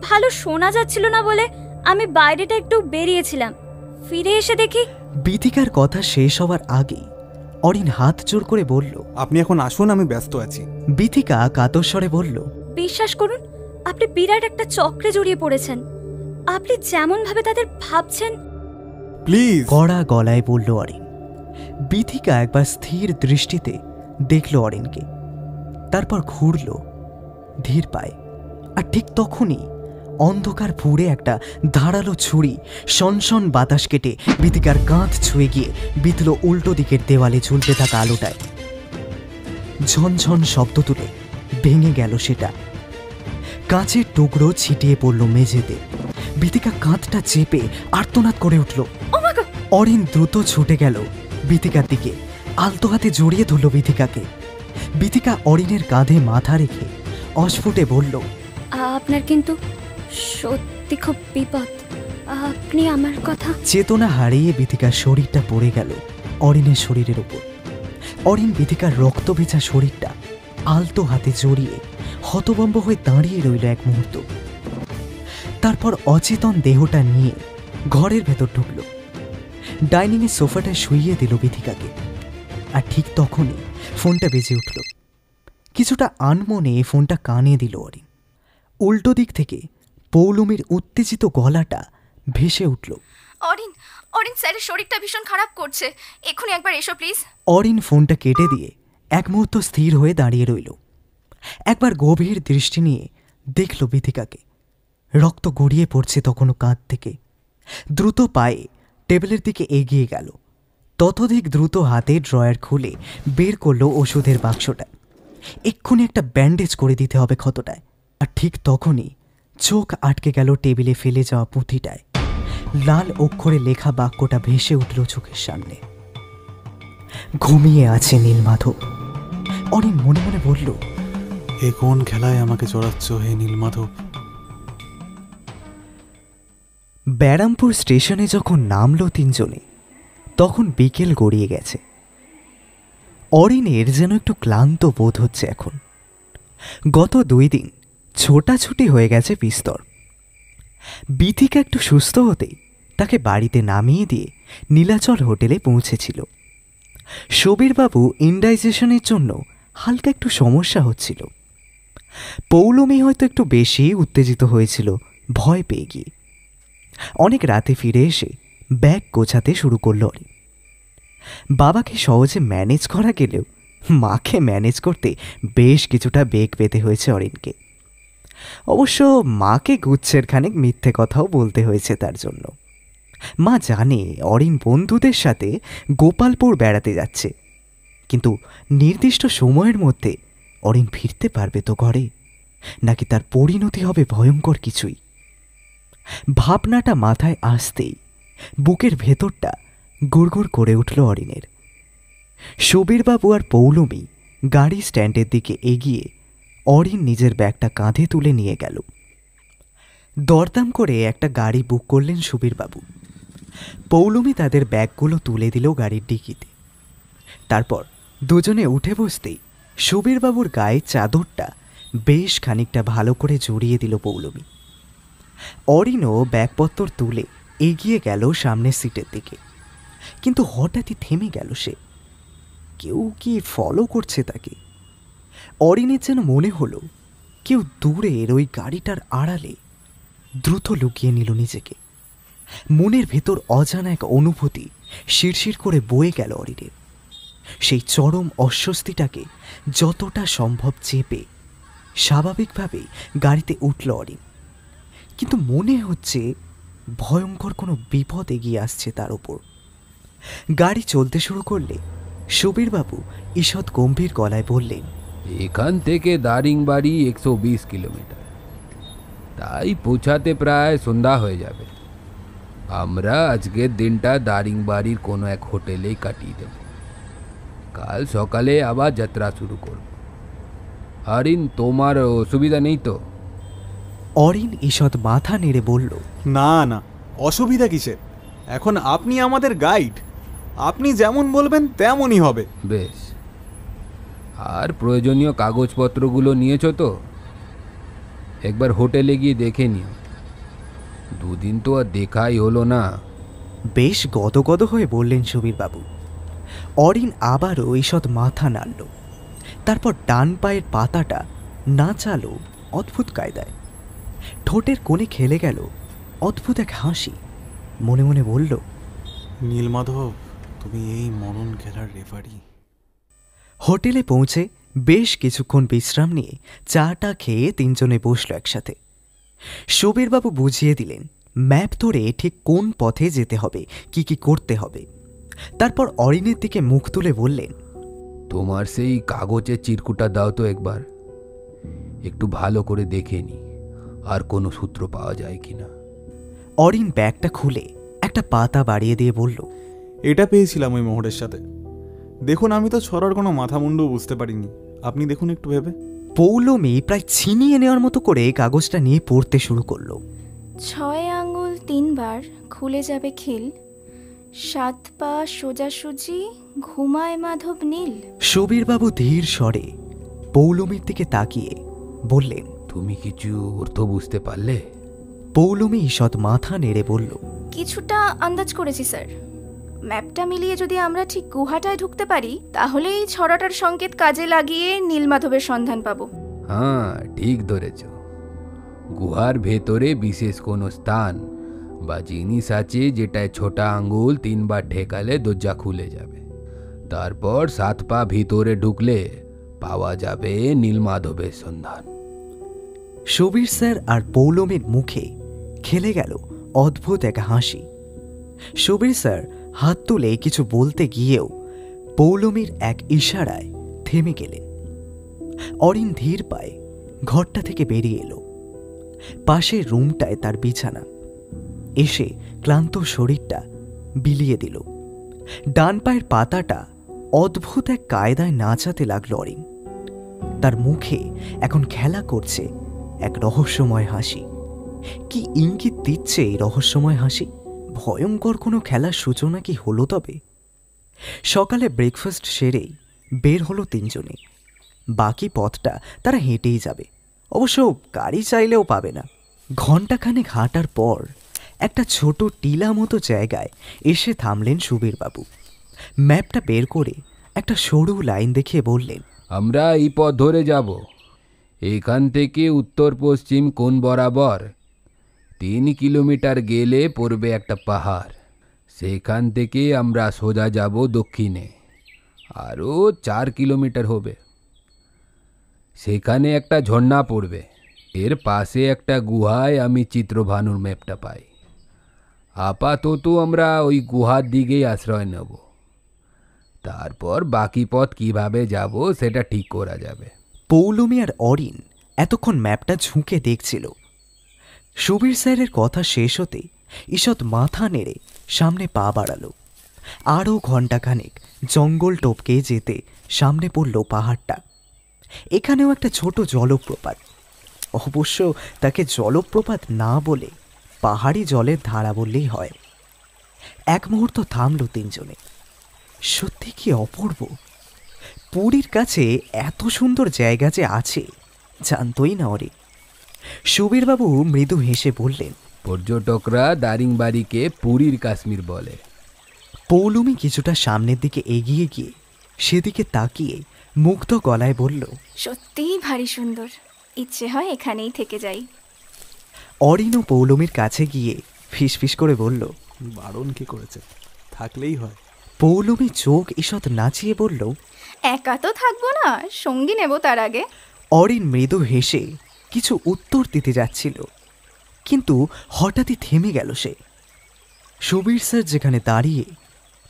ভালো শোনা যাচ্ছিল না বলে আমি বাইরেটা একটু বেরিয়েছিলাম। ফিরে এসে দেখি। বিথিকার কথা শেষ হওয়ার আগেই অরিন হাত জোর করে বলল, আপনি এখন আসুন, আমি ব্যস্ত আছি। বিথিকা কাতর স্বরে বলল, বিশ্বাস করুন, আপনি বিরাট একটা চক্রে জড়িয়ে পড়েছেন। আপনি যেমন ভাবে তাদের ভাবছেন। প্লিজ। কড়া গলায় বলল অরিন। বিথিকা একবার স্থির দৃষ্টিতে দেখল অরিনকে, তারপর ঘুরল ধীর পায়ে। আর ঠিক তখনই অন্ধকার ফুঁড়ে একটা ধারালো ছুরি সনসন বাতাস কেটে বিথিকার কাঁধ ছুঁয়ে গিয়ে বিঁধল উল্টো দিকের দেওয়ালে ঝুলতে থাকা আলোটায়। ঝনঝন শব্দ তুলে ভেঙে গেল সেটা। কাঁচের টুকরো ছিটিয়ে পড়ল মেঝেতে। বিথিকা কাঁধটা চেপে আর্তনাদ করে উঠল। অরিন দ্রুত ছুটে গেল বিথিকার দিকে, আলতো হাতে জড়িয়ে ধরল বিথিকাকে। বিথিকা অরিনের কাঁধে মাথা রেখে অস্ফুটে বলল, আপনার কিন্তু সত্যি খুব বিপদ। আপনি আমার কথা। চেতনা হারিয়ে বিথিকার শরীরটা পড়ে গেল অরিনের শরীরের উপর। অরিন বিথিকার রক্ত ভেজা শরীরটা আলতো হাতে জড়িয়ে হতভম্ব হয়ে দাঁড়িয়ে রইল এক মুহূর্ত। তারপর অচেতন দেহটা নিয়ে ঘরের ভেতর ঢুকল। ডাইনিংয়ের সোফাটায় শুইয়ে দিল বিথিকাকে। আর ঠিক তখনই ফোনটা বেজে উঠল। কিছুটা আনমনে ফোনটা কানে দিল অরিন। উল্টো দিক থেকে পৌলমীর উত্তেজিত গলাটা ভেসে উঠল। অরিন, অরিন স্যারের শরীরটা ভীষণ খারাপ করছে, এক্ষুনি একবার এসো প্লিজ। অরিন ফোনটা কেটে দিয়ে এক মুহূর্ত স্থির হয়ে দাঁড়িয়ে রইল। একবার গভীর দৃষ্টি নিয়ে দেখল বিথিকাকে। রক্ত গড়িয়ে পড়ছে তখনও কাঁধ থেকে। দ্রুত পায়ে টেবিলের দিকে এগিয়ে গেল। ততোধিক দ্রুত হাতে ড্রয়ার খুলে বের করলো ওষুধের বাক্সটা। এক্ষুনি একটা ব্যান্ডেজ করে দিতে হবে ক্ষতটায়। আর ঠিক তখনই চোখ আটকে গেল টেবিলে ফেলে যাওয়া পুঁথিটায়। লাল অক্ষরে লেখা বাক্যটা ভেসে উঠল চোখের সামনে, ঘুমিয়ে আছে নীলমাধব। অরিন মনে মনে বলল, এ কোন খেলায় আমাকে চড়াচ্ছ হে নীলমাধব? ব্যারামপুর স্টেশনে যখন নামলো তিনজনে, তখন বিকেল গড়িয়ে গেছে। অরিনের যেন একটু ক্লান্ত বোধ হচ্ছে এখন। গত 2 দিন ছোটাছুটি হয়ে গেছে বিস্তর। বিথিকা একটু সুস্থ হতে তাকে বাড়িতে নামিয়ে দিয়ে নীলাচল হোটেলে পৌঁছেছিল। সুবীরবাবু ইনডাইজেশনের জন্য হালকা একটু সমস্যা হচ্ছিল। পৌলমী হয়তো একটু বেশি উত্তেজিত হয়েছিল ভয় পেয়ে গিয়ে। অনেক রাতে ফিরে এসে ব্যাগ গোছাতে শুরু করল অরিন। বাবাকে সহজে ম্যানেজ করা গেলেও মাকে ম্যানেজ করতে বেশ কিছুটা বেগ পেতে হয়েছে অরিনকে। অবশ্য মাকে গুচ্ছের খানিক মিথ্যে কথাও বলতে হয়েছে তার জন্য। মা জানে অরিন বন্ধুদের সাথে গোপালপুর বেড়াতে যাচ্ছে, কিন্তু নির্দিষ্ট সময়ের মধ্যে অরিন ফিরতে পারবে তো ঘরে, নাকি তার পরিণতি হবে ভয়ঙ্কর কিছুই। ভাবনাটা মাথায় আসতেই বুকের ভেতরটা গুড়গুড় করে উঠল অরিনের। সুবীরবাবু আর পৌলমী গাড়ি স্ট্যান্ডের দিকে এগিয়ে অরিন নিজের ব্যাগটা কাঁধে তুলে নিয়ে গেল। দরদাম করে একটা গাড়ি বুক করলেন সুবীরবাবু। পৌলমী তাদের ব্যাগগুলো তুলে দিল গাড়ির ডিকিতে। তারপর দুজনে উঠে বসতেই সুবীরবাবুর গায়ে চাদরটা বেশ খানিকটা ভালো করে জড়িয়ে দিল পৌলমী। অরিনও ব্যাগপত্র তুলে এগিয়ে গেল সামনের সিটের দিকে, কিন্তু হঠাৎই থেমে গেল সে। কেউ কি ফলো করছে তাকে? অরিনের যেন মনে হলো কেউ দূরের ওই গাড়িটার আড়ালে দ্রুত লুকিয়ে নিল নিজেকে। মনের ভেতর অজানা এক অনুভূতি শিরশির করে বয়ে গেল অরিনের। সেই চরম অস্বস্তিটাকে যতটা সম্ভব চেপে স্বাভাবিকভাবেই গাড়িতে উঠল অরিন, কিন্তু মনে হচ্ছে ভয়ঙ্কর কোনো বিপদ এগিয়ে আসছে তার ওপর। গাড়ি চলতে শুরু করলে সুবীরবাবু ঈষৎ গম্ভীর গলায় বললেন, এখান থেকে দারিংবাড়ি 120 কিলোমিটার, তাই পৌঁছাতে প্রায় সন্ধ্যা হয়ে যাবে। আমরা আজকের দিনটা দারিংবাড়ির কোনো এক হোটেলেই কাটিয়ে দেব। কাল সকালে আবার যাত্রা শুরু করব। অরিন, তোমার অসুবিধা নেই তো? অরিন ঈষৎ মাথা নেড়ে বলল, না না, অসুবিধা কিসের? এখন আপনি আমাদের গাইড, আপনি যেমন বলবেন তেমনই হবে। বেশ, আর প্রয়োজনীয় কাগজপত্রগুলো নিয়েছো তো? একবার হোটেলে গিয়ে দেখে নিও। 2 দিন তো আর দেখাই হলো না। বেশ গদগদ হয়ে বললেন সুবীরবাবু। অরিন আবারও ঈষৎ মাথা নাড়ল। তারপর ডান পায়ের পাতাটা নাচালো অদ্ভুত কায়দায়। ঠোঁটের কোণে খেলে গেল অদ্ভুত এক হাসি। মনে মনে বলল, নীলমাধব, তুমি এই মরণ খেলার রেফারি। হোটেলে পৌঁছে বেশ কিছুক্ষণ বিশ্রাম নিয়ে চাটা খেয়ে তিনজনে বসল একসাথে। সুবীরবাবু বুঝিয়ে দিলেন ম্যাপ ধরে ঠিক কোন পথে যেতে হবে, কি কি করতে হবে। তারপর অরিনের দিকে মুখ তুলে বললেন, তোমার সেই কাগজের চিরকুটা দাও তো একবার, একটু ভালো করে দেখে নি আর কোনো সূত্র পাওয়া যায় কিনা। অরিন ব্যাগটা খুলে একটা পাতা বাড়িয়ে দিয়ে বলল, এটা পেয়েছিলাম ওই মোহরের সাথে। দেখুন, আমি তো ছড়ার কোনো মাথা মুন্ডু বুঝতে পারিনি, আপনি দেখুন একটু ভেবে। পৌলমী প্রায় ছিনিয়ে নেওয়ার মতো করে কাগজটা নিয়ে পড়তে শুরু করলো। 6 আঙ্গুল 3 বার খুলে যাবে খিল, 7 পা সোজাসুজি ঘুমায় মাধব নীল। সুবীরবাবু ধীর স্বরে পৌলমীর দিকে তাকিয়ে বললেন, তুমি কিছু অর্থ বুঝতে পারলে? পৌলমী ঈষৎ মাথা নেড়ে বলল, কিছুটা আন্দাজ করেছি স্যার। ম্যাপটা মিলিয়ে যদি আমরা ঠিক গুহাটায় ঢুকতে পারি, তাহলে এই ছড়াটার সংকেত কাজে লাগিয়ে নীলমাধবের সন্ধান পাবো। হ্যাঁ, ঠিক ধরেছ। গুহার ভেতরে বিশেষ কোনো স্থান বা জিনিস আছে যেটায় ছোটা আঙ্গুল 3 বার ঠেকালে দরজা খুলে যাবে। তারপর 7 পা ভিতরে ঢুকলে পাওয়া যাবে নীলমাধবের সন্ধান। সুবীর স্যার আর পৌলমীর মুখে খেলে গেল অদ্ভুত এক হাসি। সুবীর স্যার হাত তুলে কিছু বলতে গিয়েও পৌলমীর এক ইশারায় থেমে গেলেন। অরিন ধীর পায়ে ঘরটা থেকে বেরিয়ে এলো। পাশের রুমটায় তার বিছানা। এসে ক্লান্ত শরীরটা বিলিয়ে দিল। ডান পায়ের পাতাটা অদ্ভুত এক কায়দায় নাচাতে লাগলো অরিন। তার মুখে এখন খেলা করছে এক রহস্যময় হাসি। কি ইঙ্গিত দিচ্ছে এই রহস্যময় হাসি? ভয়ঙ্কর কোনো খেলার সূচনা কি হলো তবে? সকালে ব্রেকফাস্ট সেরেই বের হলো তিনজনে। বাকি পথটা তারা হেঁটেই যাবে, অবশ্য গাড়ি চাইলেও পাবে না। ঘণ্টাখানেক হাঁটার পর একটা ছোট টিলা মতো জায়গায় এসে থামলেন সুবীরবাবু। ম্যাপটা বের করে একটা সরু লাইন দেখিয়ে বললেন, আমরা এই পথ ধরে যাব। এখান থেকে উত্তর পশ্চিম কোণ বরাবর 3 কিলোমিটার গেলে পড়বে একটা পাহাড়। সেখান থেকে আমরা সোজা যাব দক্ষিণে, আরও 4 কিলোমিটার হবে। সেখানে একটা ঝর্ণা পড়বে। এর পাশে একটা গুহায় আমি চিত্রভানুর ম্যাপটা পাই। আপাতত আমরা ওই গুহার দিকেই আশ্রয় নেব। তারপর বাকি পথ কিভাবে যাব সেটা ঠিক করা যাবে। পৌলমী আর অরিন এতক্ষণ ম্যাপটা ঝুঁকে দেখছিল। সুবীর স্যারের কথা শেষ হতে ঈষৎ মাথা নেড়ে সামনে পা বাড়ালো। আরও ঘণ্টাখানেক জঙ্গল টপকে যেতে সামনে পড়ল পাহাড়টা। এখানেও একটা ছোট জলপ্রপাত। অবশ্য তাকে জলপ্রপাত না বলে পাহাড়ি জলের ধারা বললেই হয়। এক মুহূর্ত থামল তিনজনে। সত্যি কি অপূর্ব! পুরীর কাছে এত সুন্দর জায়গা যে আছে জানতই না ওরে। সুবীরবাবু মৃদু হেসে বললেন, পর্যটকরা দারিংবাড়িকে পুরীর কাশ্মীর বলে। পৌলমী কিছুটা সামনের দিকে এগিয়ে গিয়ে সেদিকে তাকিয়ে মুগ্ধ গলায় বলল, সত্যিই ভারী সুন্দর, ইচ্ছে হয় এখানেই থেকে যাই। অরিন ও পৌলমীর কাছে গিয়ে ফিসফিস করে বলল, বারণ কি করেছে, থাকলেই হয়। পৌলমী চোখ ঈষৎ নাচিয়ে বলল, একা তো থাকবো না, সঙ্গী নেব তার আগে। অরিন মৃদু হেসে কিছু উত্তর দিতে যাচ্ছিল, কিন্তু হঠাৎই থেমে গেল সে। সুবীর স্যার যেখানে দাঁড়িয়ে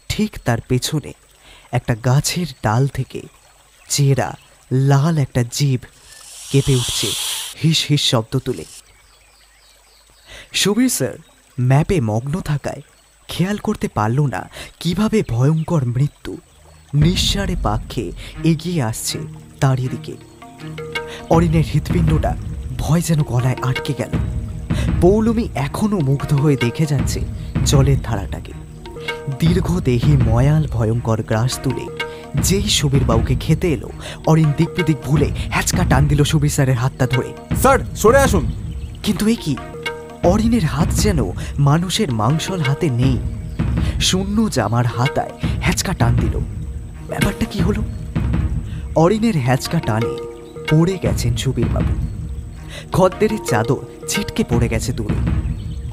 ঠিক তার পেছনে একটা গাছের ডাল থেকে চেরা লাল একটা জিভ কেঁপে উঠছে হিস হিস শব্দ তুলে। সুবীর স্যার ম্যাপে মগ্ন থাকায় খেয়াল করতে পারল না কিভাবে ভয়ঙ্কর মৃত্যু নিঃসারে পাক্ষে এগিয়ে আসছে তারই দিকে। অরিনের হৃৎপিণ্ডটা ভয় যেন গলায় আটকে গেল। পৌলমী এখনো মুগ্ধ হয়ে দেখে যাচ্ছে জলের ধারাটাকে। দীর্ঘদেহী ময়াল ভয়ঙ্কর গ্রাস তুলে যেই সুবীরবাবুকে খেতে এলো, অরিন দিক বিদিক ভুলে হ্যাচকা টান দিল সুবীর স্যারের হাতটা ধরে। স্যার সরে আসুন। কিন্তু এ কি, অরিনের হাত যেন মানুষের মাংসল হাতে নেই। শূন্য জামার হাতায় হ্যাচকা টান দিল। ব্যাপারটা কি হলো? অরিনের হ্যাচকা টানে পড়ে গেছেন সুবীরবাবু। খদ্দেরের চাদর ছিটকে পড়ে গেছে দূরে।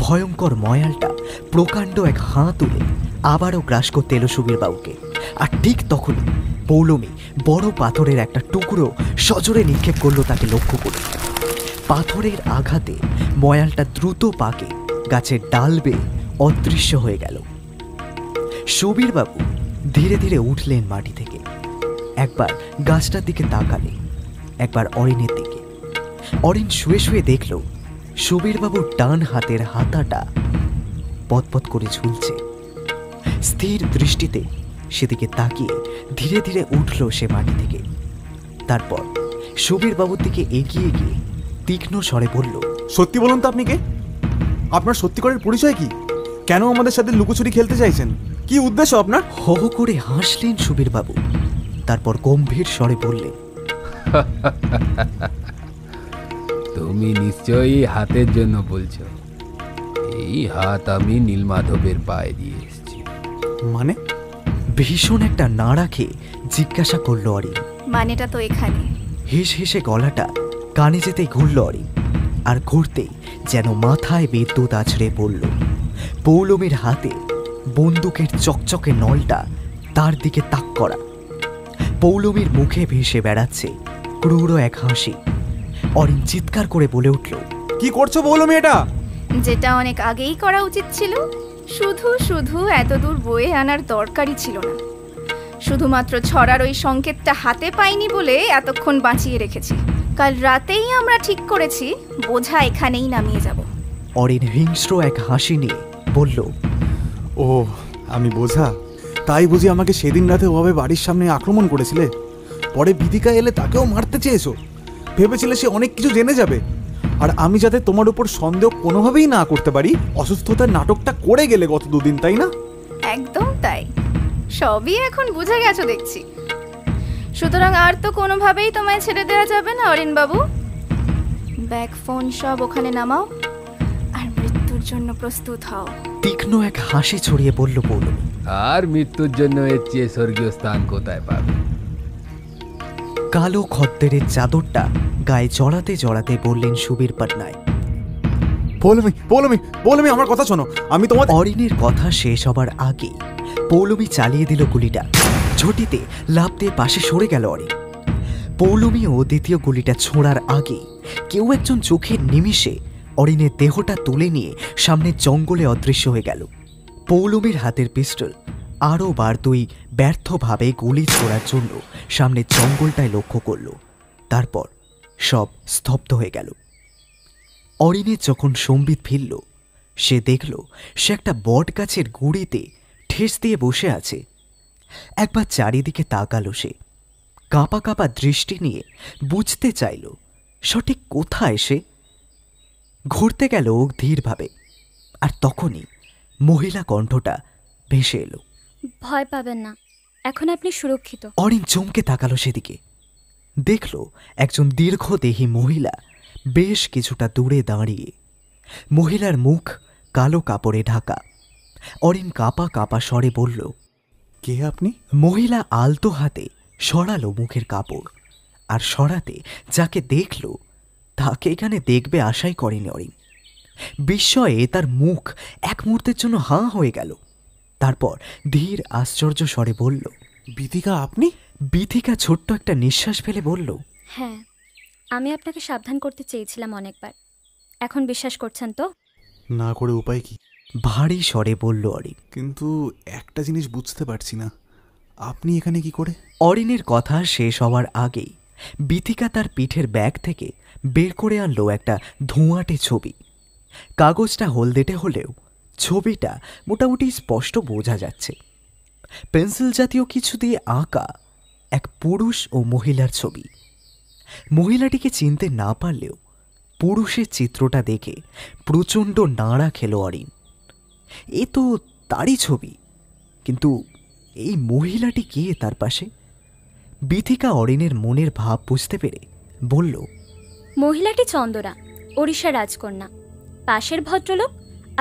ভয়ঙ্কর ময়ালটা প্রকাণ্ড এক হাঁ তুলে আবারও গ্রাস করতে এলো সুবীরবাবুকে। আর ঠিক তখনই পৌলমী বড় পাথরের একটা টুকরো সজোরে নিক্ষেপ করলো তাকে লক্ষ্য করে। পাথরের আঘাতে ময়ালটা দ্রুত পাকে গাছের ডাল বেয়ে অদৃশ্য হয়ে গেল। সুবীরবাবু ধীরে ধীরে উঠলেন মাটি থেকে। একবার গাছটার দিকে তাকালেন, একবার অরিনের দিকে। অরিন শুয়ে শুয়ে দেখল সুবীরবাবুর ডান হাতের হাতাটা পতপত করে ঝুলছে। স্থির দৃষ্টিতে সেদিকে তাকিয়ে ধীরে ধীরে উঠল সে মাটি থেকে। তারপর সুবীরবাবুর দিকে এগিয়ে গিয়ে তীক্ষ্ণ স্বরে বলল, সত্যি বলুন তো আপনি কে? আপনার সত্যিকারের পরিচয় কি? কেন আমাদের সাথে লুকোচুরি খেলতে চাইছেন? কি উদ্দেশ্য আপনার? হো হো করে হাসলেন সুবীরবাবু। তারপর গম্ভীর স্বরে বললেন, তুমি নিশ্চয়ই হাতের জন্য বলছো। এই হাত আমি নীলমাধবের পায়ে দিয়ে এসেছি। মানে? ভীষণ একটা নাড়া খেয়ে জিজ্ঞাসা করল অরিন। মানেটা তো এখানে। হেস হেসে গলাটা কানে যেতেই ঘুরল অরিন, আর ঘুরতেই যেন মাথায় বিদ্যুৎ আছড়ে পড়ল। পৌলমীর হাতে বন্দুকের চকচকে নলটা তার দিকে তাক করা। পৌলমীর মুখে ভেসে বেড়াচ্ছে ক্রূর এক হাসি। অরিন চিৎকার করে বলে উঠল, কি করছো পৌলমী এটা? যেটা অনেক আগেই করা উচিত ছিল। শুধু শুধু এত দূর বয়ে আনার দরকারই ছিল না। শুধুমাত্র ছড়ার ওই সংকেতটা হাতে পাইনি বলে এতক্ষণ বাঁচিয়ে রেখেছি। কাল রাতেই আমরা ঠিক করেছি বোঝা এখানেই নামিয়ে যাব। অরিন হিংস্র এক হাসি নিয়ে বলল, ও আমি বোঝা, তাই বুঝি আমাকে সেদিন রাতে ওভাবে বাড়ির সামনে আক্রমণ করেছিলে? পরে বিদিকা এলে তাকেও মারতে চেয়েছো? ভেবেছিলে সে অনেক কিছু জেনে যাবে, আর আমি যাতে তোমার উপর সন্দেহ কোনোভাবেই না করতে পারি অসুস্থতার নাটকটা করে গেলে গত দুদিন, তাই না? একদম তাই। সবই এখন বুঝে গেছো দেখছি। সুতরাং আর তো কোনোভাবেই তোমায় ছেড়ে দেওয়া যাবে না অরিন বাবু। ব্যাগ ফোন সব ওখানে নামাও আর মৃত্যুর জন্য প্রস্তুত হও। তীক্ষ্ণ এক হাসি ছড়িয়ে বলল পৌলমী। আর মৃত্যুর জন্য এর চেয়ে স্বর্গীয় স্থান কোথায় পাবে? কালো খদ্দেরের চাদরটা গায়ে জড়াতে জড়াতে বললেন সুবীর পটনায়ক। পৌলমী পৌলমী পৌলমী, আমার কথা শোনো, আমি তোমার... অরিনের কথা শেষ হবার আগে পৌলমী চালিয়ে দিল গুলিটা। ঝটিতে লাফ দিয়ে পাশে সরে গেল অরিন। পৌলমী ও দ্বিতীয় গুলিটা ছোঁড়ার আগে কেউ একজন চোখের নিমিষে অরিনের দেহটা তুলে নিয়ে সামনের জঙ্গলে অদৃশ্য হয়ে গেল। পৌলমীর হাতের পিস্টল আরও বার দুই ব্যর্থভাবে গুলি ছোড়ার জন্য সামনের জঙ্গলটায় লক্ষ্য করল। তারপর সব স্তব্ধ হয়ে গেল। অরিনের যখন সম্বিত ফিরল, সে দেখল সে একটা বট গাছের গুঁড়িতে ঠেস দিয়ে বসে আছে। একবার চারিদিকে তাকালো সে, কাঁপা কাঁপা দৃষ্টি নিয়ে বুঝতে চাইল সঠিক কোথায় সে। ঘুরতে গেল ধীরভাবে, আর তখনই মহিলা কণ্ঠটা ভেসে এলো, ভয় পাবেন না, এখন আপনি সুরক্ষিত। অরিন চমকে তাকালো সেদিকে। দেখল একজন দীর্ঘদেহী মহিলা বেশ কিছুটা দূরে দাঁড়িয়ে। মহিলার মুখ কালো কাপড়ে ঢাকা। অরিন কাঁপা কাঁপা স্বরে বলল, কে আপনি? মহিলা আলতো হাতে সরালো মুখের কাপড়, আর সরাতে যাকে দেখল তাকে এখানে দেখবে আশাই করেনি অরিন। বিস্ময়ে তার মুখ এক মুহূর্তের জন্য হাঁ হয়ে গেল। তারপর ধীর আশ্চর্য স্বরে বলল, বিদিকা আপনি? বিথিকা ছোট্ট একটা নিঃশ্বাস ফেলে বলল, হ্যাঁ, আমি আপনাকে সাবধান করতে চেয়েছিলাম অনেকবার। এখন বিশ্বাস করছেন তো? না করে উপায় কি? ভারী স্বরে বলল অরিন। কিন্তু একটা জিনিস বুঝতে পারছি না, আপনি এখানে কি করে? অরিনের কথা শেষ হওয়ার আগেই বিথিকা তার পিঠের ব্যাগ থেকে বের করে আনলো একটা ধোঁয়াটে ছবি। কাগজটা হলদেটে হলেও ছবিটা মোটামুটি স্পষ্ট বোঝা যাচ্ছে। পেন্সিল জাতীয় কিছু দিয়ে আঁকা এক পুরুষ ও মহিলার ছবি। মহিলাটিকে চিনতে না পারলেও পুরুষের চিত্রটা দেখে প্রচণ্ড নাড়া খেল অরিন। এ তো তারই ছবি, কিন্তু এই মহিলাটি কে তার পাশে? বিথিকা অরিনের মনের ভাব বুঝতে পেরে বলল, মহিলাটি চন্দরা, ওড়িশা রাজকন্যা। পাশের ভদ্রলোক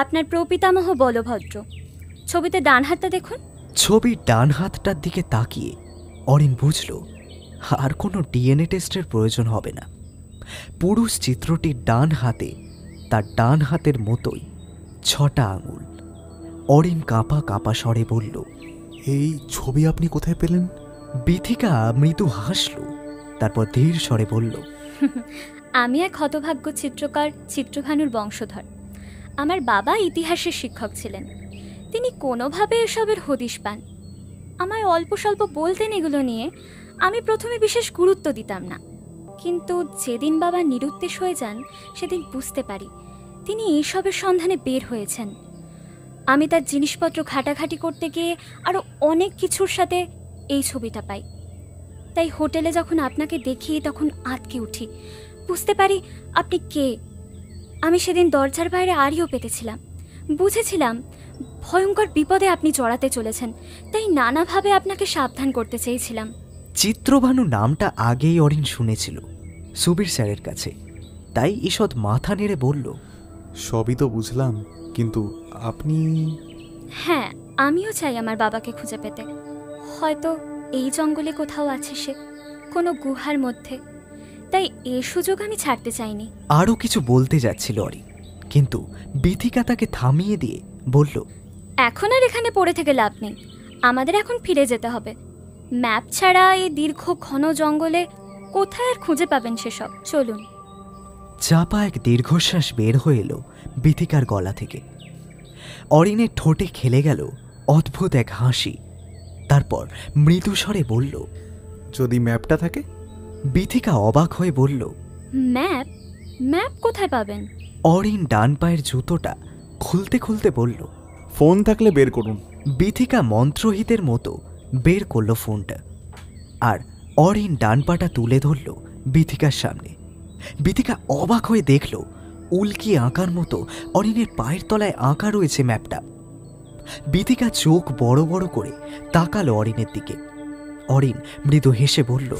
আপনার প্রপিতামহ বলভদ্র। ছবিতে ডান হাতটা দেখুন। ছবির ডান হাতটার দিকে তাকিয়ে অরিন বুঝল আর কোনো ডিএনএ টেস্টের প্রয়োজন হবে না। পুরুষ চিত্রটির ডান হাতে তার ডান হাতের মতোই 6টা আঙুল। অরিন কাঁপা কাঁপা স্বরে বলল, এই ছবি আপনি কোথায় পেলেন? বিথিকা মৃদু হাসল, তারপর ধীর স্বরে বলল, আমি এক হতভাগ্য চিত্রকার চিত্রভানুর বংশধর। আমার বাবা ইতিহাসের শিক্ষক ছিলেন। তিনি কোনোভাবে এসবের হদিশ পান। আমায় অল্প স্বল্প বলতেন এগুলো নিয়ে। আমি প্রথমে বিশেষ গুরুত্ব দিতাম না, কিন্তু যেদিন বাবা নিরুদ্দেশ হয়ে যান সেদিন বুঝতে পারি তিনি এইসবের সন্ধানে বের হয়েছেন। আমি তার জিনিসপত্র ঘাটাঘাটি করতে গিয়ে আরও অনেক কিছুর সাথে এই ছবিটা পাই। তাই হোটেলে যখন আপনাকে দেখি তখন আঁতকে উঠি, বুঝতে পারি আপনি কে। আমি সেদিন দরজার বাইরে আড়িও পেতেছিলাম, বুঝেছিলাম ভয়ঙ্কর বিপদে আপনি জড়াতে চলেছেন, তাই নানাভাবে আপনাকে সাবধান করতে চেয়েছিলাম। চিত্রভানু নামটা আগেই অরিন শুনেছিল সুবীর স্যারের কাছে, তাই ঈষৎ মাথা নেড়ে বলল, সবই তো বুঝলাম, কিন্তু আপনি... হ্যাঁ, আমিও চাই আমার বাবাকে খুঁজে পেতে। হয়তো এই জঙ্গলে কোথাও আছে সে, কোনো গুহার মধ্যে। তাই এই সুযোগ আমি ছাড়তে চাইনি। আরও কিছু বলতে যাচ্ছিল অরিন, কিন্তু বিথিকা তাকে থামিয়ে দিয়ে বলল, এখন আর এখানে পড়ে থেকে লাভ নেই, আমাদের এখন ফিরে যেতে হবে। ম্যাপ ছাড়া এই দীর্ঘ ঘন জঙ্গলে কোথায় আর খুঁজে পাবেন সেসব, চলুন। চাপা এক দীর্ঘশ্বাস বের হয়ে এলো বিথিকার গলা থেকে। অরিনের ঠোঁটে খেলে গেল অদ্ভুত এক হাসি। তারপর মৃদুস্বরে বলল, যদি ম্যাপটা থাকে? বিথিকা অবাক হয়ে বলল, ম্যাপ? ম্যাপ কোথায় পাবেন? অরিন ডান পায়ের জুতোটা খুলতে খুলতে বলল, ফোন থাকলে বের করুন। বিথিকা মন্ত্রহিতের মতো বের করলো ফোনটা, আর অরিন ডান পাটা তুলে ধরল বিথিকার সামনে। বিথিকা অবাক হয়ে দেখল উল্কি আঁকার মতো অরিনের পায়ের তলায় আঁকা রয়েছে ম্যাপটা। বিথিকা চোখ বড় বড় করে তাকালো অরিনের দিকে। অরিন মৃদু হেসে বলল,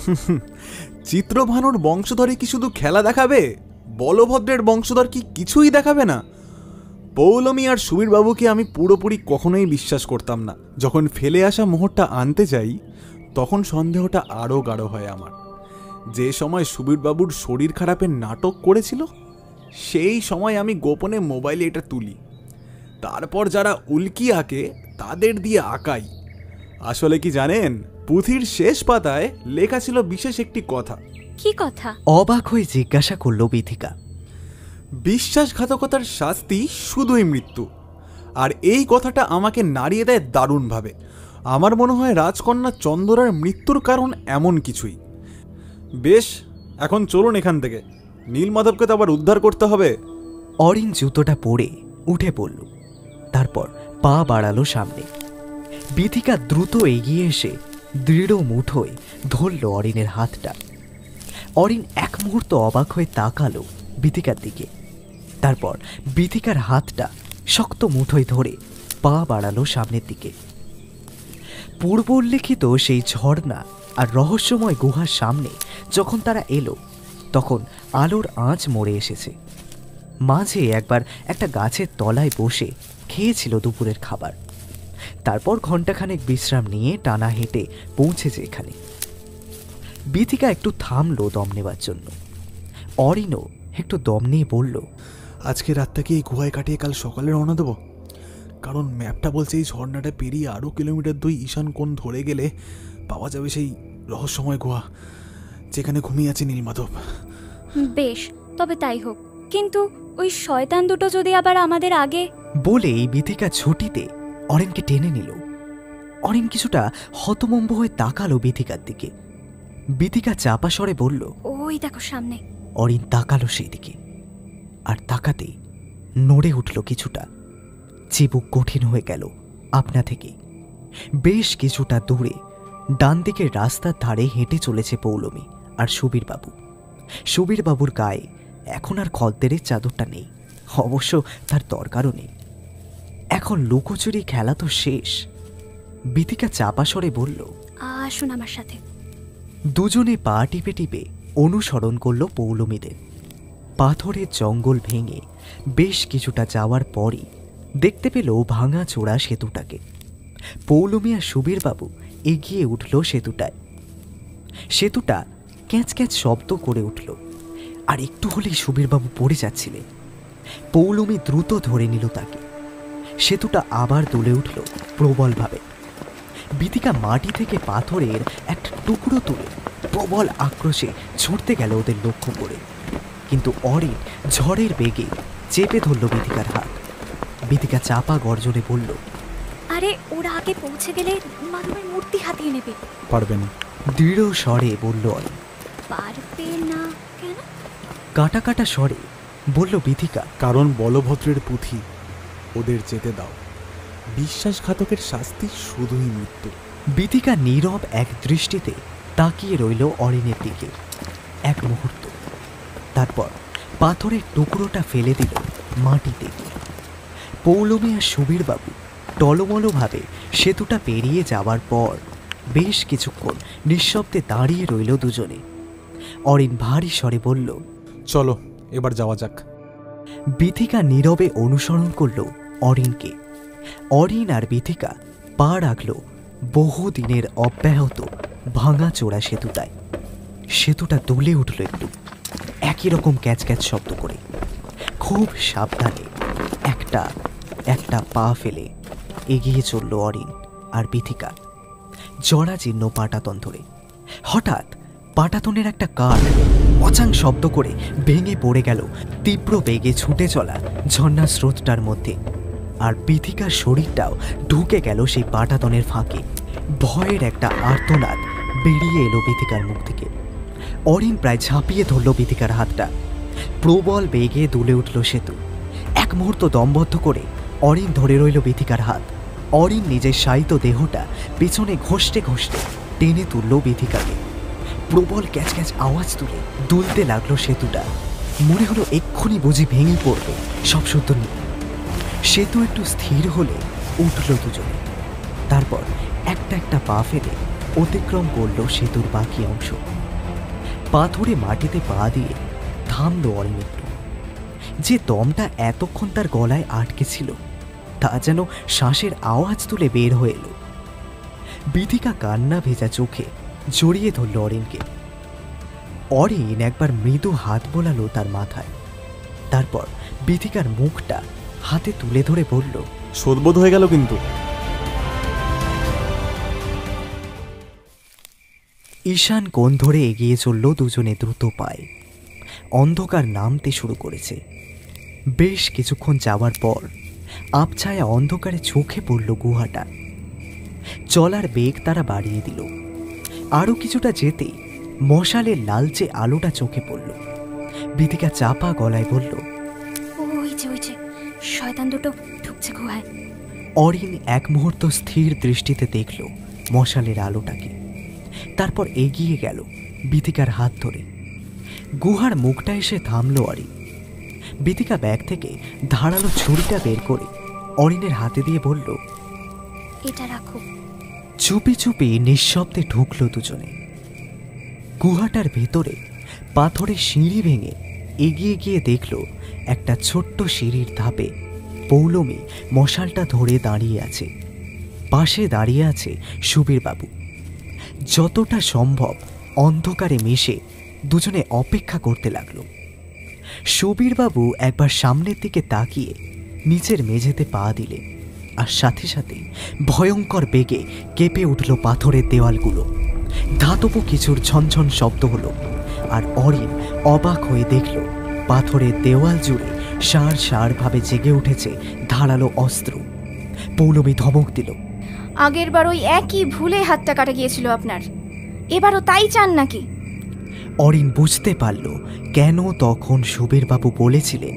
চিত্রভানুর বংশধরে কি শুধু খেলা দেখাবে? বলভদ্রের বংশধর কি কিছুই দেখাবে না? পৌলমী আর সুবীরবাবুকে আমি পুরোপুরি কখনোই বিশ্বাস করতাম না। যখন ফেলে আসা মোহরটা আনতে যাই তখন সন্দেহটা আরও গাঢ় হয় আমার। যে সময় সুবীরবাবুর শরীর খারাপের নাটক করেছিল সেই সময় আমি গোপনে মোবাইলে এটা তুলি। তারপর যারা উল্কি আঁকে তাদের দিয়ে আঁকাই। আসলে কি জানেন, পুঁথির শেষ পাতায় লেখা ছিল বিশেষ একটি কথা। কি কথা? অবাক হয়ে জিজ্ঞাসা করল বিথিকা। বিশ্বাসঘাতকতার শাস্তি শুধুই মৃত্যু। আর এই কথাটা আমাকে নাড়িয়ে দেয় দারুণভাবে। আমার মনে হয় রাজকন্যা চন্দরার মৃত্যুর কারণ এমন কিছুই। বেশ, এখন চলুন এখান থেকে, নীলমাধবকে তো আবার উদ্ধার করতে হবে। অরিন জুতোটা পরে উঠে পড়ল, তারপর পা বাড়ালো সামনে। বিথিকা দ্রুত এগিয়ে এসে দৃঢ় মুঠোয় ধরল অরিনের হাতটা। অরিন এক মুহূর্ত অবাক হয়ে তাকালো বিথিকার দিকে, তারপর বিথিকার হাতটা শক্ত মুঠোয় ধরে পা বাড়ালো সামনের দিকে। পূর্বোল্লেখিত সেই ঝর্ণা আর রহস্যময় গুহার সামনে যখন তারা এলো তখন আলোর আঁচ মরে এসেছে। মাঝে একবার একটা গাছের তলায় বসে খেয়েছিল দুপুরের খাবার। তারপর ঘণ্টাখানেক বিশ্রাম নিয়ে টানা হেঁটে পৌঁছেছে এখানে। বিথিকা একটু থামলো দম নেবার জন্য। অরিনও একটু দম নিয়ে বলল, আজকে রাতটাকে এই গুহায় কাটিয়ে কাল সকালে রওনা দেবো। কারণ ম্যাপটা বলছে এই ঝর্ণাটা পেরিয়ে আরও কিলোমিটার 2 ঈশান কোণ ধরে গেলে পাওয়া যাবে সেই রহস্যময় গুহা যেখানে ঘুমিয়ে আছে নীলমাধব। বেশ, তবে তাই হোক, কিন্তু ওই শয়তান দুটো যদি আবার আমাদের আগে। বলেই বিথিকা ছুটিতে অরিনকে টেনে নিল। অরিন কিছুটা হতমম্ব হয়ে তাকালো বিথিকার দিকে। বিথিকা চাপা স্বরে বলল, ওই দেখো সামনে। অরিন তাকালো সেই দিকে, আর তাকাতেই নড়ে উঠল কিছুটা। চিবুক কঠিন হয়ে গেল আপনা থেকে। বেশ কিছুটা দূরে ডান দিকের রাস্তার ধারে হেঁটে চলেছে পৌলমী আর সুবীরবাবু। সুবীরবাবুর গায়ে এখন আর খদ্দেরের চাদরটা নেই, অবশ্য তার দরকারও নেই। এখন লুকোচুরি খেলা তো শেষ। বিথিকা চাপা স্বরে বলল, আসুন আমার সাথে। দুজনে পা টিপে টিপে অনুসরণ করল পৌলমীদের। পাথরের জঙ্গল ভেঙে বেশ কিছুটা যাওয়ার পরই দেখতে পেল ভাঙা চোরা সেতুটাকে। পৌলমী আর সুবীরবাবু এগিয়ে উঠল সেতুটায়। সেতুটা ক্যাঁচ ক্যাঁচ শব্দ করে উঠল, আর একটু হলেই সুবীরবাবু পড়ে যাচ্ছিলেন। পৌলমী দ্রুত ধরে নিল তাকে। সেতুটা আবার দুলে উঠল প্রবলভাবে। বিথিকা মাটি থেকে পাথরের একটা টুকরো তুলে প্রবল আক্রোশে ছুটতে গেল ওদের লক্ষ্য করে, কিন্তু অরিন ঝড়ের বেগে চেপে ধরল বিথিকার হাত। বিথিকা চাপা গর্জনে বলল, আরে ওরা আগে পৌঁছে গেলে মাধবের মূর্তি হাতিয়ে নেবে। পারবে না, দৃঢ় স্বরে বলল অরিন। পারবে না কেন? কাটা কাটা স্বরে বলল বিথিকা, কারণ বলভদ্রের পুঁথি, ওদের যেতে দাও। বিশ্বাসঘাতকের শাস্তি শুধুই মৃত্যু। বিথিকা নীরব এক দৃষ্টিতে তাকিয়ে রইল অরিনের দিকে এক মুহূর্ত, তারপর পাথরের টুকরোটা ফেলে দিল মাটিতে। পৌলমী আর সুবীরবাবু টলমলভাবে সেতুটা পেরিয়ে যাওয়ার পর বেশ কিছুক্ষণ নিঃশব্দে দাঁড়িয়ে রইল দুজনে। অরিন ভারী স্বরে বলল, চলো এবার যাওয়া যাক। বিথিকা নীরবে অনুসরণ করল অরিনকে। অরিন আর বিথিকা পা রাখল বহুদিনের অব্যাহত ভাঙা চোরা সেতুটায়। সেতুটা দুলে উঠল একটু, একই রকম ক্যাচ ক্যাচ শব্দ করে। খুব সাবধানে একটা একটা পা ফেলে এগিয়ে চলল অরিন আর বিথিকা জরাজীর্ণ পাটাতন ধরে। হঠাৎ পাটাতনের একটা কাঠ অচাং শব্দ করে ভেঙে পড়ে গেল তীব্র বেগে ছুটে চলা ঝর্ণা স্রোতটার মধ্যে, আর বিথিকার শরীরটাও ঢুকে গেল সেই পাটাতনের ফাঁকে। ভয়ের একটা আর্তনাদ বেরিয়ে এলো বিথিকার মুখ থেকে। অরিন প্রায় ঝাঁপিয়ে ধরল বিথিকার হাতটা। প্রবল বেগে দুলে উঠল সেতু। এক মুহূর্ত দমবদ্ধ করে অরিন ধরে রইল বিথিকার হাত। অরিন নিজের শায়িত দেহটা পেছনে ঘষতে ঘষতে টেনে তুলল বিথিকাকে। প্রবল ক্যাচ ক্যাচ আওয়াজ তুলে দুলতে লাগলো সেতুটা। মনে হলো এক্ষুনি বুঝি ভেঙে পড়বে সব সত্য নিয়ে। সেতু একটু স্থির হলে উঠল দুজনে। তারপর একটা একটা পা ফেলে অতিক্রম করল সেতুর বাকি অংশ। পাথরে মাটিতে পা দিয়ে থামল অরিন একটু। যে দমটা এতক্ষণ তার গলায় আটকে ছিল তা যেন শ্বাসের আওয়াজ তুলে বের হয়ে এলো। বিথিকা কান্না ভেজা চোখে জড়িয়ে ধরল অরিনকে। অরিন একবার মৃদু হাত বোলালো তার মাথায়। তারপর বিথিকার মুখটা হাতে তুলে ধরে বলল, শোধবোধ হয়ে গেল কিন্তু। ঈশান কোণ ধরে এগিয়ে চলল দুজনে দ্রুত পায়ে। অন্ধকার নামতে শুরু করেছে। বেশ কিছুক্ষণ যাওয়ার পর আবছায়া অন্ধকারে চোখে পড়ল গুহাটা। চলার বেগ তারা বাড়িয়ে দিল। আরও কিছুটা যেতেই মশালের লালচে আলোটা চোখে পড়ল। বিথিকা চাপা গলায় বলল, ওই যে শয়তান দুটো ঢুকছে গুহায়। অরিন এক মুহূর্ত স্থির দৃষ্টিতে দেখল মশালের আলোটাকে। তারপর এগিয়ে গেল বিথিকার হাত ধরে। গুহার মুখটা এসে থামল অরিন। বিথিকা ব্যাগ থেকে ধারালো ছুরিটা বের করে অরিনের হাতে দিয়ে বলল, এটা রাখো। চুপি চুপি নিঃশব্দে ঢুকল দুজনে। গুহাটার ভেতরে পাথরের সিঁড়ি ভেঙে এগিয়ে গিয়ে দেখল একটা ছোট্ট সিঁড়ির ধাপে পৌলমী মশালটা ধরে দাঁড়িয়ে আছে। পাশে দাঁড়িয়ে আছে সুবীরবাবু। যতটা সম্ভব অন্ধকারে মিশে দুজনে অপেক্ষা করতে লাগলো। সুবীরবাবু একবার সামনের দিকে তাকিয়ে নিচের মেঝেতে পা দিলে, আর সাথে সাথে ভয়ঙ্কর বেগে কেঁপে উঠল পাথরের দেওয়ালগুলো। ধাতব কিছুর ঝনঝন শব্দ হলো, আর অরিন অবাক হয়ে দেখল পাথরের দেওয়াল জুড়ে সার সারভাবে জেগে উঠেছে ধারালো অস্ত্র। পৌলমী ধমক দিল, আগেরবার ওই একই ভুলে হাতটা কাটা গিয়েছিল আপনার, এবারও তাই চান নাকি? অরিন বুঝতে পারল কেন তখন সুবীরবাবু বলেছিলেন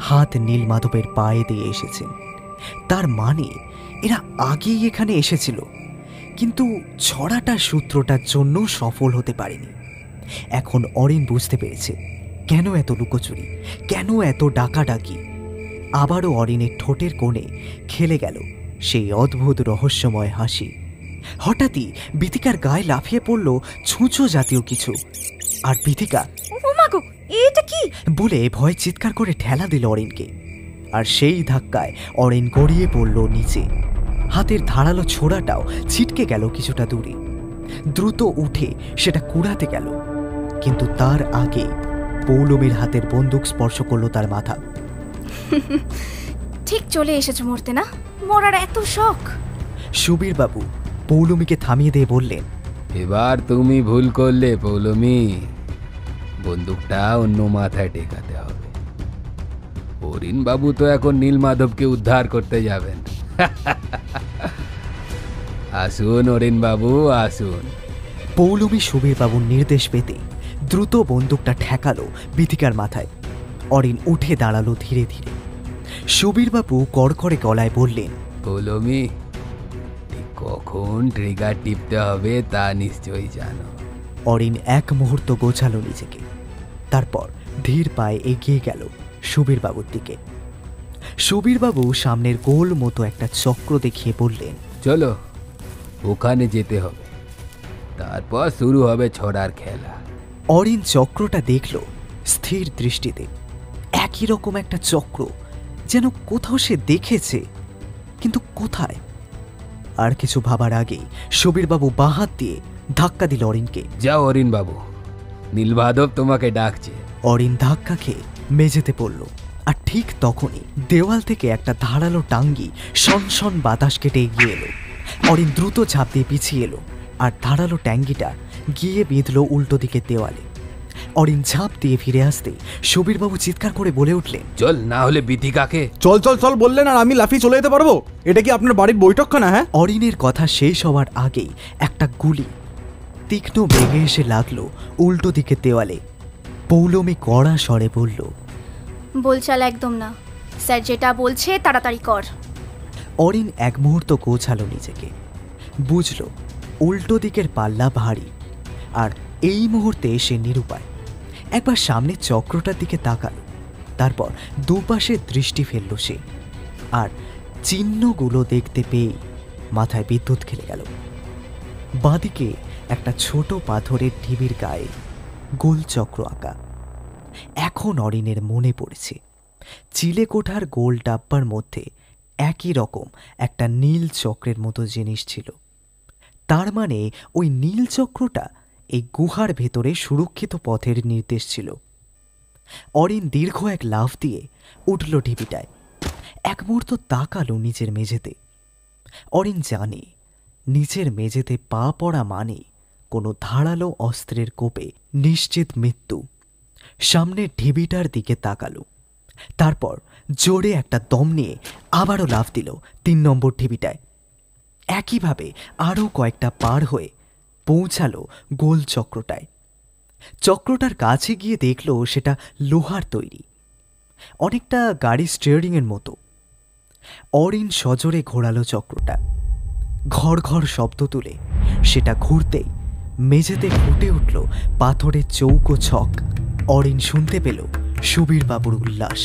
হাত নীলমাধবের পায়ে দিয়ে এসেছেন। তার মানে এরা আগেই এখানে এসেছিল, কিন্তু ছড়াটা সূত্রটার জন্য সফল হতে পারেনি। এখন অরিন বুঝতে পেরেছে কেন এত লুকোচুরি, কেন এত ডাকাডাকি। আবারও অরিনের ঠোঁটের কোণে খেলে গেল সেই অদ্ভুত রহস্যময় হাসি। হঠাৎই বিথিকার গায়ে লাফিয়ে পড়ল ছুঁচো জাতীয় কিছু, আর বিথিকা ও মা গো, এটা কি বলে ভয় চিৎকার করে ঠেলা দিল অরিনকে। আর সেই ধাক্কায় অরিন গড়িয়ে পড়ল নিচে। হাতের ধারালো ছোড়াটাও ছিটকে গেল কিছুটা দূরে। দ্রুত উঠে সেটা কুড়াতে গেল, কিন্তু তার আগে পৌলমীর হাতের বন্দুক স্পর্শ করলো তার মাথা। ঠিক চলে এসেছো মরতে, না মরার এত শখ? সুবীরবাবু পৌলমীকে থামিয়ে দিয়ে বললেন, এবার তুমি ভুল করলে পৌলমী। বন্দুকটা অন্য মাথায় টেকাতে হবে। অরিন বাবু তো এখন নীলমাধবকে উদ্ধার করতে যাবেন। আসুন অরিন বাবু, আসুন। পৌলমী সুবীরবাবুর নির্দেশ পেতে দ্রুত বন্দুকটা ঠেকালো বিথিকার মাথায়। অরিন উঠে দাঁড়ালো ধীরে ধীরে। সুবীরবাবু কড়কড়ে গলায় বললেন, পৌলমী, ঠিক কখন ট্রিগার টিপতে হবে তা নিশ্চয়ই জানো। অরিন এক মুহূর্ত গোছালো নিজেকে। তারপর ধীর পায়ে এগিয়ে গেল সুবীরবাবুর দিকে। সুবীরবাবু সামনের গোল মতো একটা চক্র দেখিয়ে বললেন, চলো, ওখানে যেতে হবে, তারপর শুরু হবে ছড়ার খেলা। অরিন চক্রটা দেখল স্থির দৃষ্টিতে। একই রকম একটা চক্র, যেন কোথাও সে দেখেছে, কিন্তু কোথায়? আর কিছু ভাবার আগেই সুবীরবাবু বাঁ হাত দিয়ে ধাক্কা দিল অরিনকে। যাও অরিন বাবু, নীলমাধব তোমাকে ডাকছে। অরিন ধাক্কা খেয়ে মেঝেতে পড়ল। আর ঠিক তখনই দেওয়াল থেকে একটা ধারালো টাঙ্গি সনসন বাতাস কেটে এগিয়ে এলো। অরিন দ্রুত ঝাঁপ দিয়ে পিছিয়ে এলো আর ধারালো ট্যাঙ্গিটা গিয়ে বিঁধল উল্টো দিকে দেওয়ালে। অরিন ঝাঁপ দিয়ে ফিরে আসতে সুবীরবাবু চিৎকার করে বলে উঠলেন, চল, না হলে বিথিকাকে। চল চল চল বললেন আর আমি লাফিয়ে চলে যেতে পারবো? এটা কি আপনার বাড়ির বৈঠকখানা? হ্যাঁ। অরিনের কথা শেষ হওয়ার আগেই একটা গুলি তীক্ষ্ণ বেগে এসে লাগলো উল্টো দিকে দেওয়ালে। পৌলমী কড়া স্বরে বলল, বলচাল একদম না, স্যার যেটা বলছে তাড়াতাড়ি কর। অরিন এক মুহূর্ত গোছালো নিজেকে, বুঝল উল্টো দিকের পাল্লা ভারী, আর এই মুহূর্তে সে নিরুপায়। একবার সামনে চক্রটার দিকে তাকালো, তারপর দুপাশে দৃষ্টি ফেলল সে, আর চিহ্নগুলো দেখতে পেয়ে মাথায় বিদ্যুৎ খেলে গেল। বাঁদিকে একটা ছোট পাথরের ঢিবির গায়ে গোল চক্র আঁকা। এখন অরিনের মনে পড়েছে চিলেকোঠার গোল ডাব্বার মধ্যে একই রকম একটা নীল চক্রের মতো জিনিস ছিল। তার মানে ওই নীল চক্রটা এই গুহার ভেতরে সুরক্ষিত পথের নির্দেশ ছিল। অরিন দীর্ঘ এক লাফ দিয়ে উঠল ঢিবিটায়। এক মুহূর্ত তাকালো নিচের মেঝেতে। অরিন জানে নিচের মেঝেতে পা পড়া মানে কোনো ধারালো অস্ত্রের কোপে নিশ্চিত মৃত্যু। সামনে ঢিবিটার দিকে তাকালো, তারপর জোরে একটা দম নিয়ে আবারও লাফ দিল 3 নম্বর ঢিবিটায়। একইভাবে আরও কয়েকটা পার হয়ে পৌঁছালো গোল চক্রটায়। চক্রটার কাছে গিয়ে দেখল সেটা লোহার তৈরি, অনেকটা গাড়ি স্টিয়ারিংয়ের মতো। অরিন সজোরে ঘোরালো চক্রটা। ঘর ঘর শব্দ তুলে সেটা ঘুরতেই মেঝেতে ফুটে উঠল পাথরের চৌকো ছক। অরিন শুনতে পেল সুবীরবাবুর উল্লাস,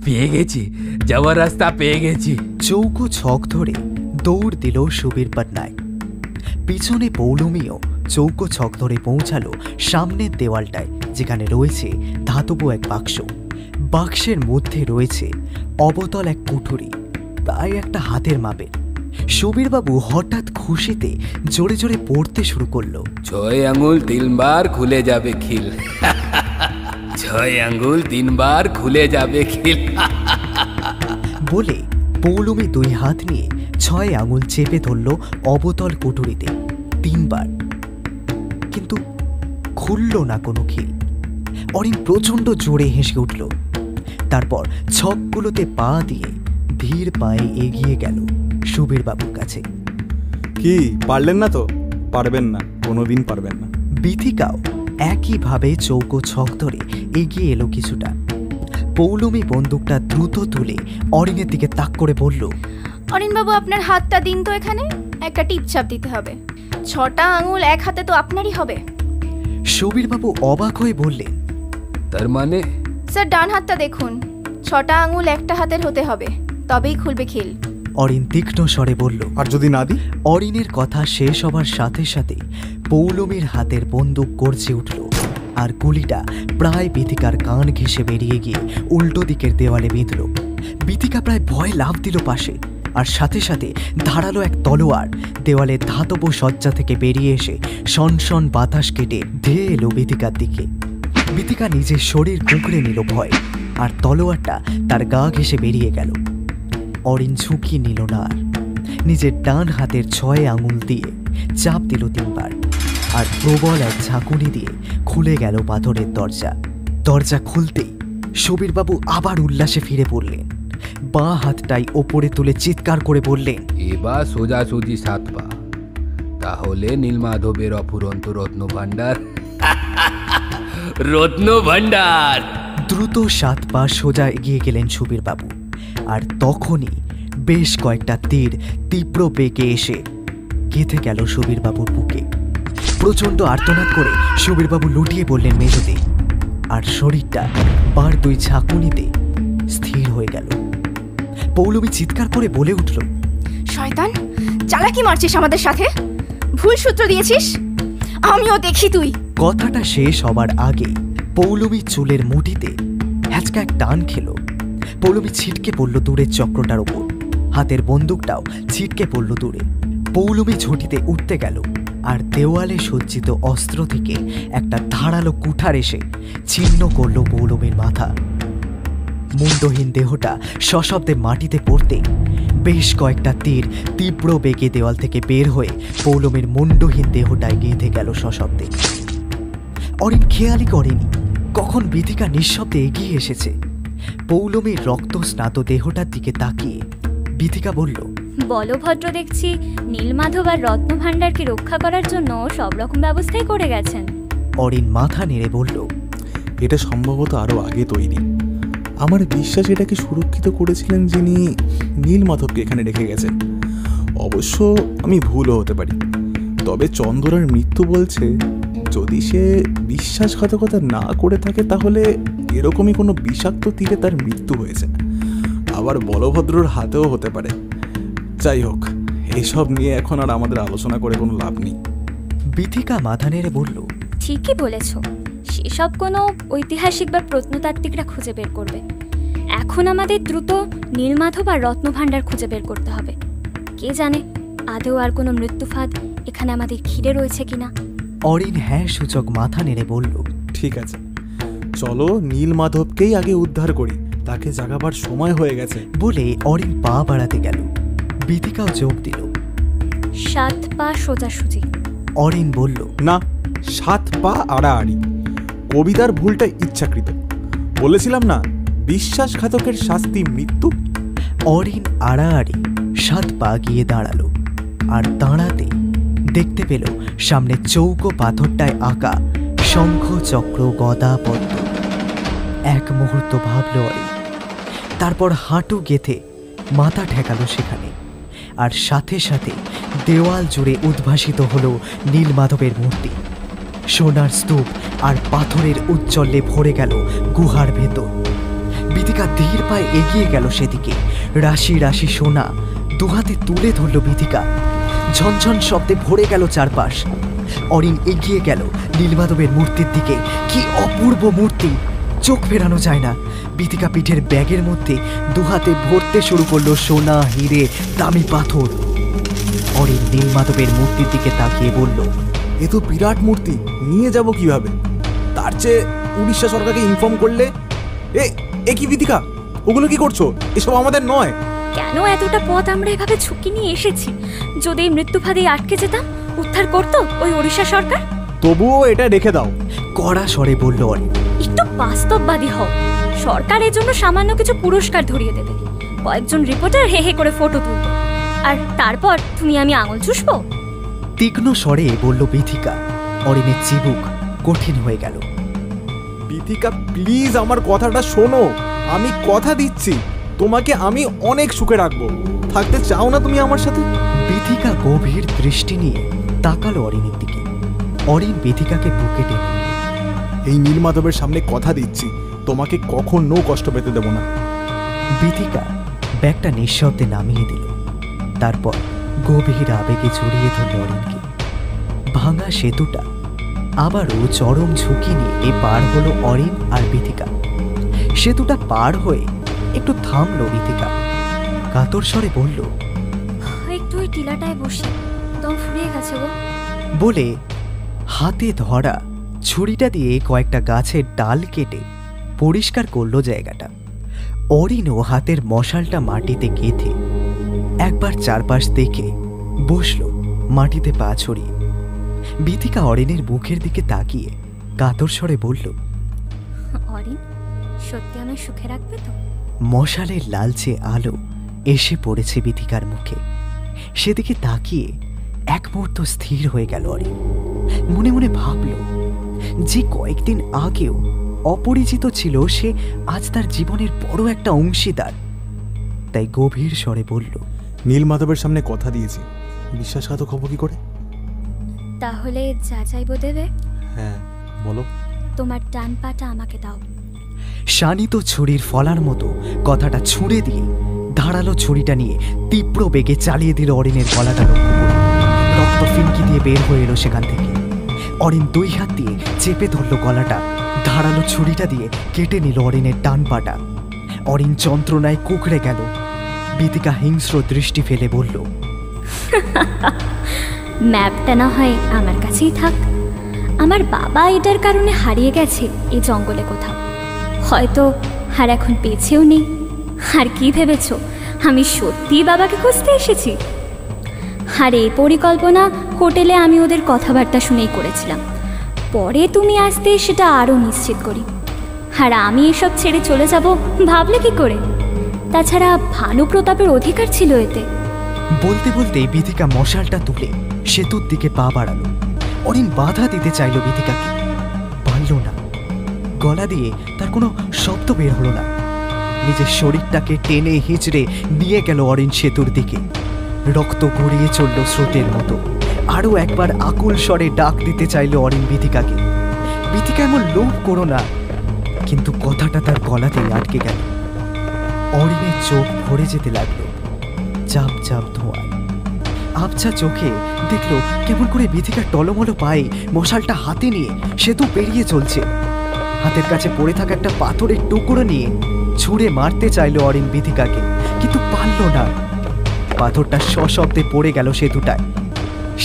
পেয়ে গেছি, যাওয়ার রাস্তা পেয়ে গেছি। চৌকো ছক ধরে দৌড় দিল সুবীর পটনায়ক। পিছনে পৌলমীও চৌকো ছক ধরে পৌঁছালো সামনের দেওয়ালটায়, যেখানে রয়েছে ধাতব এক বাক্স। বাক্সের মধ্যে রয়েছে অবতল এক কুঠুরি, প্রায় একটা হাতের মাপের। সুবীরবাবু হঠাৎ খুশিতে জোরে জোরে পড়তে শুরু করলো, 6 আঙ্গুল 3 বার খুলে যাবে খিল। 6 আঙ্গুল 3 বার খুলে যাবে খিল। বলে পৌলমী 2 হাত নিয়ে 6 আঙুল চেপে ধরল অবতল কুটুরিতে 3 বার, কিন্তু খুলল না কোনো খিল। অরিন প্রচণ্ড জোরে হেসে উঠল। তারপর ছকগুলোতে পা দিয়ে ধীর পায়ে এগিয়ে গেল সুবীরবাবুর কাছে। কি পারলেন না? তো পারবেন না, কোনোদিন পারবেন না। বিথিকাও একইভাবে চৌকো ছক ধরে এগিয়ে এলো কিছুটা। পৌলমী বন্দুকটা দ্রুত তুলে অরিনের দিকে তাক করে বলল, অরিনবাবু আপনার হাতটা দিন তো, এখানে একটা টিপছাপ দিতে হবে। 6টা আঙুল এক হাতে তো আপনারই হবে। সুবীরবাবু অবাক হয়ে বললেন, তার মানে? স্যার ডান হাতটা দেখুন, 6টা আঙুল একটা হাতের হতে হবে, তবেই খুলবে খিল। অরিন তীক্ষ্ণ স্বরে বলল, আর যদি না দিই? অরিনের কথা শেষ হবার সাথে সাথে পৌলমীর হাতের বন্দুক গর্জে উঠল, আর গুলিটা প্রায় বিথিকার কান ঘেঁষে বেরিয়ে গিয়ে উল্টো দিকের দেওয়ালে বিঁধল। বিথিকা প্রায় ভয়ে লাফ দিল পাশে, আর সাথে সাথে ধারালো এক তলোয়ার দেওয়ালে ধাতব সজ্জা থেকে বেরিয়ে এসে সনসন বাতাস কেটে ধেয়ে এলো বিথিকার দিকে। বিথিকা নিজের শরীর কুঁকড়ে নিল ভয়, আর তলোয়ারটা তার গা ঘেঁষে বেরিয়ে গেল। অরিন ঝুঁকি নিল না আর, নিজের ডান হাতের 6 আঙুল দিয়ে চাপ দিল 3 বার, আর প্রবল এক ঝাঁকুনি দিয়ে খুলে গেল পাথরের দরজা। দরজা খুলতেই সুবীরবাবু আবার উল্লাসে ফিরে পড়লেন। বাঁ হাতটাই ওপরে তুলে চিৎকার করে বললেন, এবার সোজাসুজি 7 পা, তাহলে নীলমাধবের অফুরন্ত রত্ন ভাণ্ডার। রত্ন ভাণ্ডার। দ্রুত 7 পা সোজা এগিয়ে গেলেন সুবীরবাবু, আর তখনই বেশ কয়েকটা তীর তীব্র বেগে এসে গেঁথে গেল সুবীরবাবুর বুকে। প্রচণ্ড আর্তনাদ করে সুবীরবাবু লুটিয়ে পড়লেন মেঝেতে, আর শরীরটা বার 2 ঝাঁকুনিতে স্থির হয়ে গেল। পৌলমী চিৎকার করে বলে উঠল, শয়তান, চালাকি মারছিস আমাদের সাথে, ভুল সূত্র দিয়েছিস, আমিও দেখি তুই। কথাটা শেষ হবার আগে পৌলমী চুলের মুঠিতে হ্যাচকা এক টান খেল। পৌলমী ছিটকে পড়ল দূরের চক্রটার ওপর, হাতের বন্দুকটাও ছিটকে পড়ল দূরে। পৌলমী ঝটিতে উঠতে গেল, আর দেওয়ালে সজ্জিত অস্ত্র থেকে একটা ধারালো কুঠার এসে ছিন্ন করল পৌলমীর মাথা। মুন্ডহীন দেহটা সশব্দে মাটিতে পড়তে বেশ কয়েকটা তীর তীব্র বেগে দেওয়াল থেকে বের হয়ে পৌলমীর মুন্ডহীন দেহটায় গেঁথে গেল সশব্দে। অরিন খেয়ালই করেনি কখন বিথিকা নিঃশব্দে এগিয়ে এসেছে। পৌলমীর রক্ত স্নাত দেহটার দিকে তাকিয়ে বিথিকা বলল, বলভদ্র দেখছি নীলমাধব আর রত্নভাণ্ডারকে রক্ষা করার জন্য সব রকম ব্যবস্থাই করে গেছেন। অরিন মাথা নেড়ে বলল, এটা সম্ভবত আরো আগে তৈরি। আমার বিশ্বাস এটাকে সুরক্ষিত করেছিলেন যিনি নীলমাধবকে এখানে রেখে গেছেন। অবশ্য আমি ভুলও হতে পারি, তবে চন্দরার মৃত্যু বলছে যদি সে বিশ্বাসঘাতকতা না করে থাকে তাহলে এরকমই কোনো বিষাক্ত তীরে তার মৃত্যু হয়েছে। আবার বলভদ্রর হাতেও হতে পারে। যাই হোক, এসব নিয়ে এখন আর আমাদের আলোচনা করে কোনো লাভ নেই। বিথিকা মাথা নেড়ে বলল, ঠিকই বলেছ, সেসব কোনো ঐতিহাসিক বা প্রত্নতাত্ত্বিকরা খুঁজে বের করবে। এখন আমাদের দ্রুত নীলমাধব আর রত্নভাণ্ডার খুঁজে বের করতে হবে। কে জানে আদৌ আর কোনো মৃত্যুফাঁদ এখানে আমাদের ঘিরে রয়েছে কিনা। অরিন হ্যাঁ সূচক মাথা নেড়ে বলল, ঠিক আছে, চলো নীলমাধবকেই আগে উদ্ধার করি, তাকে জাগাবার সময় হয়ে গেছে। বলে অরিন পা বাড়াতে গেল। বিথিকাও যোগ দিল। 7 পা সোজাসুজি। অরিন বলল, না, 7 পা আড়াআড়ি। কবিতার ভুলটা ইচ্ছাকৃত। বলেছিলাম না, বিশ্বাসঘাতকের শাস্তি মৃত্যু। অরিন আড়াআড়ি 7 পা গিয়ে দাঁড়ালো। আর দাঁড়াতে দেখতে পেল সামনে চৌকো পাথরটায় আঁকা শঙ্খ, চক্র, গদা, পদ্ম। এক মুহূর্ত ভাবল অরিন, তারপর হাঁটু গেথে মাথা ঠেকালো সেখানে। আর সাথে সাথে দেওয়াল জুড়ে উদ্ভাসিত হলো নীলমাধবের মূর্তি। সোনার স্তূপ আর পাথরের উজ্জ্বলে ভরে গেল গুহার ভেতর। বিথিকা ধীর পায়ে এগিয়ে গেল সেদিকে। রাশি রাশি সোনা দুহাতে তুলে ধরল বিথিকা। ঝনঝন শব্দে ভরে গেল চারপাশ। অরিন এগিয়ে গেল নীলমাধবের মূর্তির দিকে। কি অপূর্ব মূর্তি, চোখ ফেরানো যায় না। বিথিকা পিঠের ব্যাগের মধ্যে দুহাতে ভরতে শুরু করলো সোনা, হিরে, দামি পাথর। অরিন নীলমাধবের মূর্তির দিকে তাকিয়ে বলল, এ তো বিরাট মূর্তি, নিয়ে যাব কিভাবে? তার চেয়ে উড়িষ্যা সরকারকে ইনফর্ম করলে। এ কি বিথিকা, ওগুলো কি করছো? এসব আমাদের নয়। কেন এতটা পথ আমরা এভাবে ঝুঁকি নিয়ে এসেছি? যদি এই মৃত্যুফাঁদে আটকে যেতাম, উদ্ধার করতো ওই ওড়িশা সরকার। তবুও এটা রেখে দাও, কড়া স্বরে বলল অরিন। একটু বাস্তববাদী হও। সরকার এর জন্য সামান্য কিছু পুরস্কার ধরিয়ে দেবে, কয়েকজন রিপোর্টার হে হে করে ফটো তুলবে, আর তারপর তুমি আমি আঙুল চুষবো। তীক্ষ্ণ স্বরে বলল বিথিকা। অরিনের চিবুক কঠিন হয়ে গেল। বিথিকা প্লিজ আমার কথাটা শোনো। আমি কথা দিচ্ছি তোমাকে আমি অনেক সুখে রাখবো। থাকতে চাও না তুমি আমার সাথে? বিথিকা গভীর দৃষ্টি নিয়ে তাকালো অরিনের দিকে। অরিন বিথিকাকে বুকে টেনে নিল। এই নীলমাধবের সামনে কথা দিচ্ছি, তোমাকে কখনো কষ্ট পেতে দেব না। বিথিকা ব্যাগটা নিঃশব্দে নামিয়ে দিল। তারপর গভীর আবেগে জড়িয়ে ধরল অরিনকে। ভাঙা সেতুটা আবারও চরম ঝুঁকি নিয়ে পার হলো অরিন আর বিথিকা। সেতুটা পার হয়ে একটু থামলো বিথিকা। কাতর স্বরে বলল, একটু ওই টিলাটায় বসি, দম ফুরিয়ে গেছে গো। বলে হাতে ধরা ছুরিটা দিয়ে কয়েকটা গাছের ডাল কেটে পরিষ্কার করলো জায়গাটা। অরিনও হাতের মশালটা মাটিতে গেঁথে একবার চারপাশ দেখে বসলো মাটিতে পা ছড়িয়ে। বিথিকা অরিনের মুখের দিকে তাকিয়ে কাতর স্বরে বলল, অরিন, সত্যি আমায় সুখে রাখবে তো? মশালের লালচে আলো এসে পড়েছে বিথিকার মুখে। সেদিকে তাকিয়ে এক মুহূর্ত স্থির হয়ে গেল অরিন। মনে মনে ভাবল, যে কয়েকদিন আগেও অপরিচিত ছিল সে আজ তার জীবনের বড় একটা অংশীদার। তাই গভীর স্বরে বলল, নীলমাধবের সামনে কথা দিয়েছি, বিশ্বাসঘাতক হব কি করে? তাহলে যা চাইবো দেবে? হ্যাঁ বলো। তোমার ডান পাটা আমাকে দাও। শানিত ছুরির ফলার মতো কথাটা ছুঁড়ে দিয়ে ধারালো ছুরিটা নিয়ে তীব্র বেগে চালিয়ে দিল অরিনের গলাটা লক্ষ্য করে। রক্ত ফিনকি দিয়ে বের হয়ে এলো সেখান থেকে। অরিন 2 হাত দিয়ে চেপে ধরল গলাটা। ধারালো ছুরিটা দিয়ে কেটে নিল অরিনের ডান পাটা। অরিন যন্ত্রণায় কুঁকড়ে গেল। বিথিকা হিংস্র দৃষ্টি ফেলে বলল, ম্যাপটা না হয় আমার কাছেই থাক। আমার বাবা এটার কারণে হারিয়ে গেছে এই জঙ্গলে কোথাও। হয়তো আর এখন পেছেও নেই। আর কি ভেবেছ আমি সত্যিই বাবাকে খুঁজতে এসেছি? আর এই পরিকল্পনা হোটেলে আমি ওদের কথাবার্তা শুনেই করেছিলাম। পরে তুমি আসতে সেটা আরও নিশ্চিত করি। আর আমি এসব ছেড়ে চলে যাব ভাবলে কি করে? তাছাড়া ভানু প্রতাপের অধিকার ছিল এতে। বলতে বলতে বিথিকা মশালটা তুলে সেতুর দিকে পা বাড়ালো। অরিন বাধা দিতে চাইল বিথিকাকে, পারল না। গলা দিয়ে তার কোনো শব্দ বের হলো না। নিজের শরীরটাকে টেনে হিঁচড়ে নিয়ে গেল অরিন সেতুর দিকে। রক্ত গড়িয়ে চলল স্রোতের মতো। আরও একবার আকুল স্বরে ডাক দিতে চাইল অরিন বিথিকাকে, বিথিকা এমন লোভ করো না। কিন্তু কথাটা তার গলাতেই আটকে গেল। অরিনের চোখ ভরে যেতে লাগলো চাপ চাপ ধোঁয়ায়। আবছা চোখে দেখলো কেমন করে বিথিকা টলমলো পায়ে মশালটা হাতে নিয়ে সেতু পেরিয়ে চলছে। হাতের কাছে পড়ে থাকা একটা পাথরের টুকরো নিয়ে ছুঁড়ে মারতে চাইলো অরিন বিথিকাকে, কিন্তু পারল না। পাথরটা সশব্দে পড়ে গেল সেতুটায়।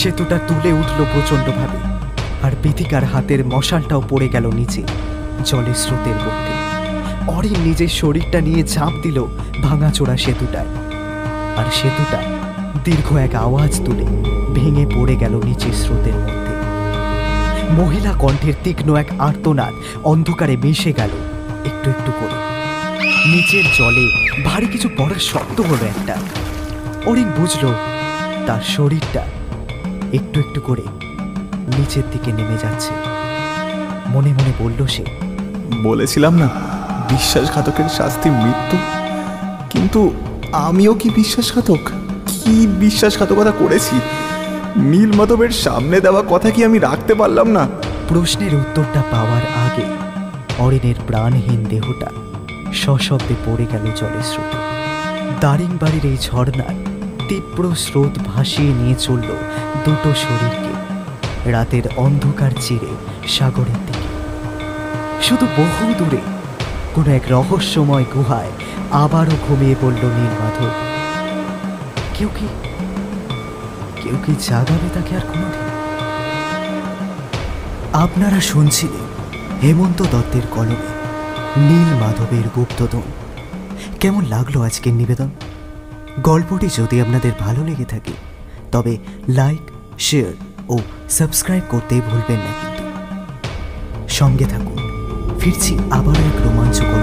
সেতুটা তুলে উঠল প্রচণ্ডভাবে, আর বিথিকার হাতের মশালটাও পড়ে গেল নিচে জলের স্রোতের মধ্যে। অরিন নিজের শরীরটা নিয়ে ঝাঁপ দিল ভাঙাচোরা সেতুটায়, আর সেতুটা দীর্ঘ এক আওয়াজ তুলে ভেঙে পড়ে গেল নিচের স্রোতের মধ্যে। মহিলা কণ্ঠের তীক্ষ্ণ এক আর্তনাদ অন্ধকারে মিশে গেল একটু একটু করে। নিচের জলে ভারী কিছু পড়ার শব্দ হলো একটা। অরিন বুঝল তার শরীরটা একটু একটু করে নিচের দিকে নেমে যাচ্ছে। মনে মনে বলল সে, বলেছিলাম না বিশ্বাসঘাতকের শাস্তি মৃত্যু। কিন্তু আমিও কি বিশ্বাসঘাতক? কি বিশ্বাসঘাতকতা করেছি? নীলমাধবের সামনে দেওয়া কথা কি আমি রাখতে পারলাম না? প্রশ্নের উত্তরটা পাওয়ার আগে অরিনের প্রাণহীন দেহটা সশব্দে পড়ে গেল জলের স্রোতে। দারিংবাড়ির এই ঝর্ণার তীব্র স্রোত ভাসিয়ে নিয়ে চলল দুটো শরীরকে রাতের অন্ধকার চিরে সাগরের দিকে। শুধু বহু দূরে কোনো এক রহস্যময় গুহায় আবারও ঘুমিয়ে পড়ল নীলমাধব। কেউ কি জাগাবে তাকে আর কোনোদিন? আপনারা শুনছিলেন হেমন্ত দত্তের কলমে নীলমাধবের গুপ্তধন। কেমন লাগলো আজকের নিবেদন? গল্পটি যদি আপনাদের ভালো লেগে থাকে তবে লাইক, শেয়ার ও সাবস্ক্রাইব করতে ভুলবেন না। কিন্তু সঙ্গে থাকুন, ফিরছি আবার এক রোমাঞ্চকর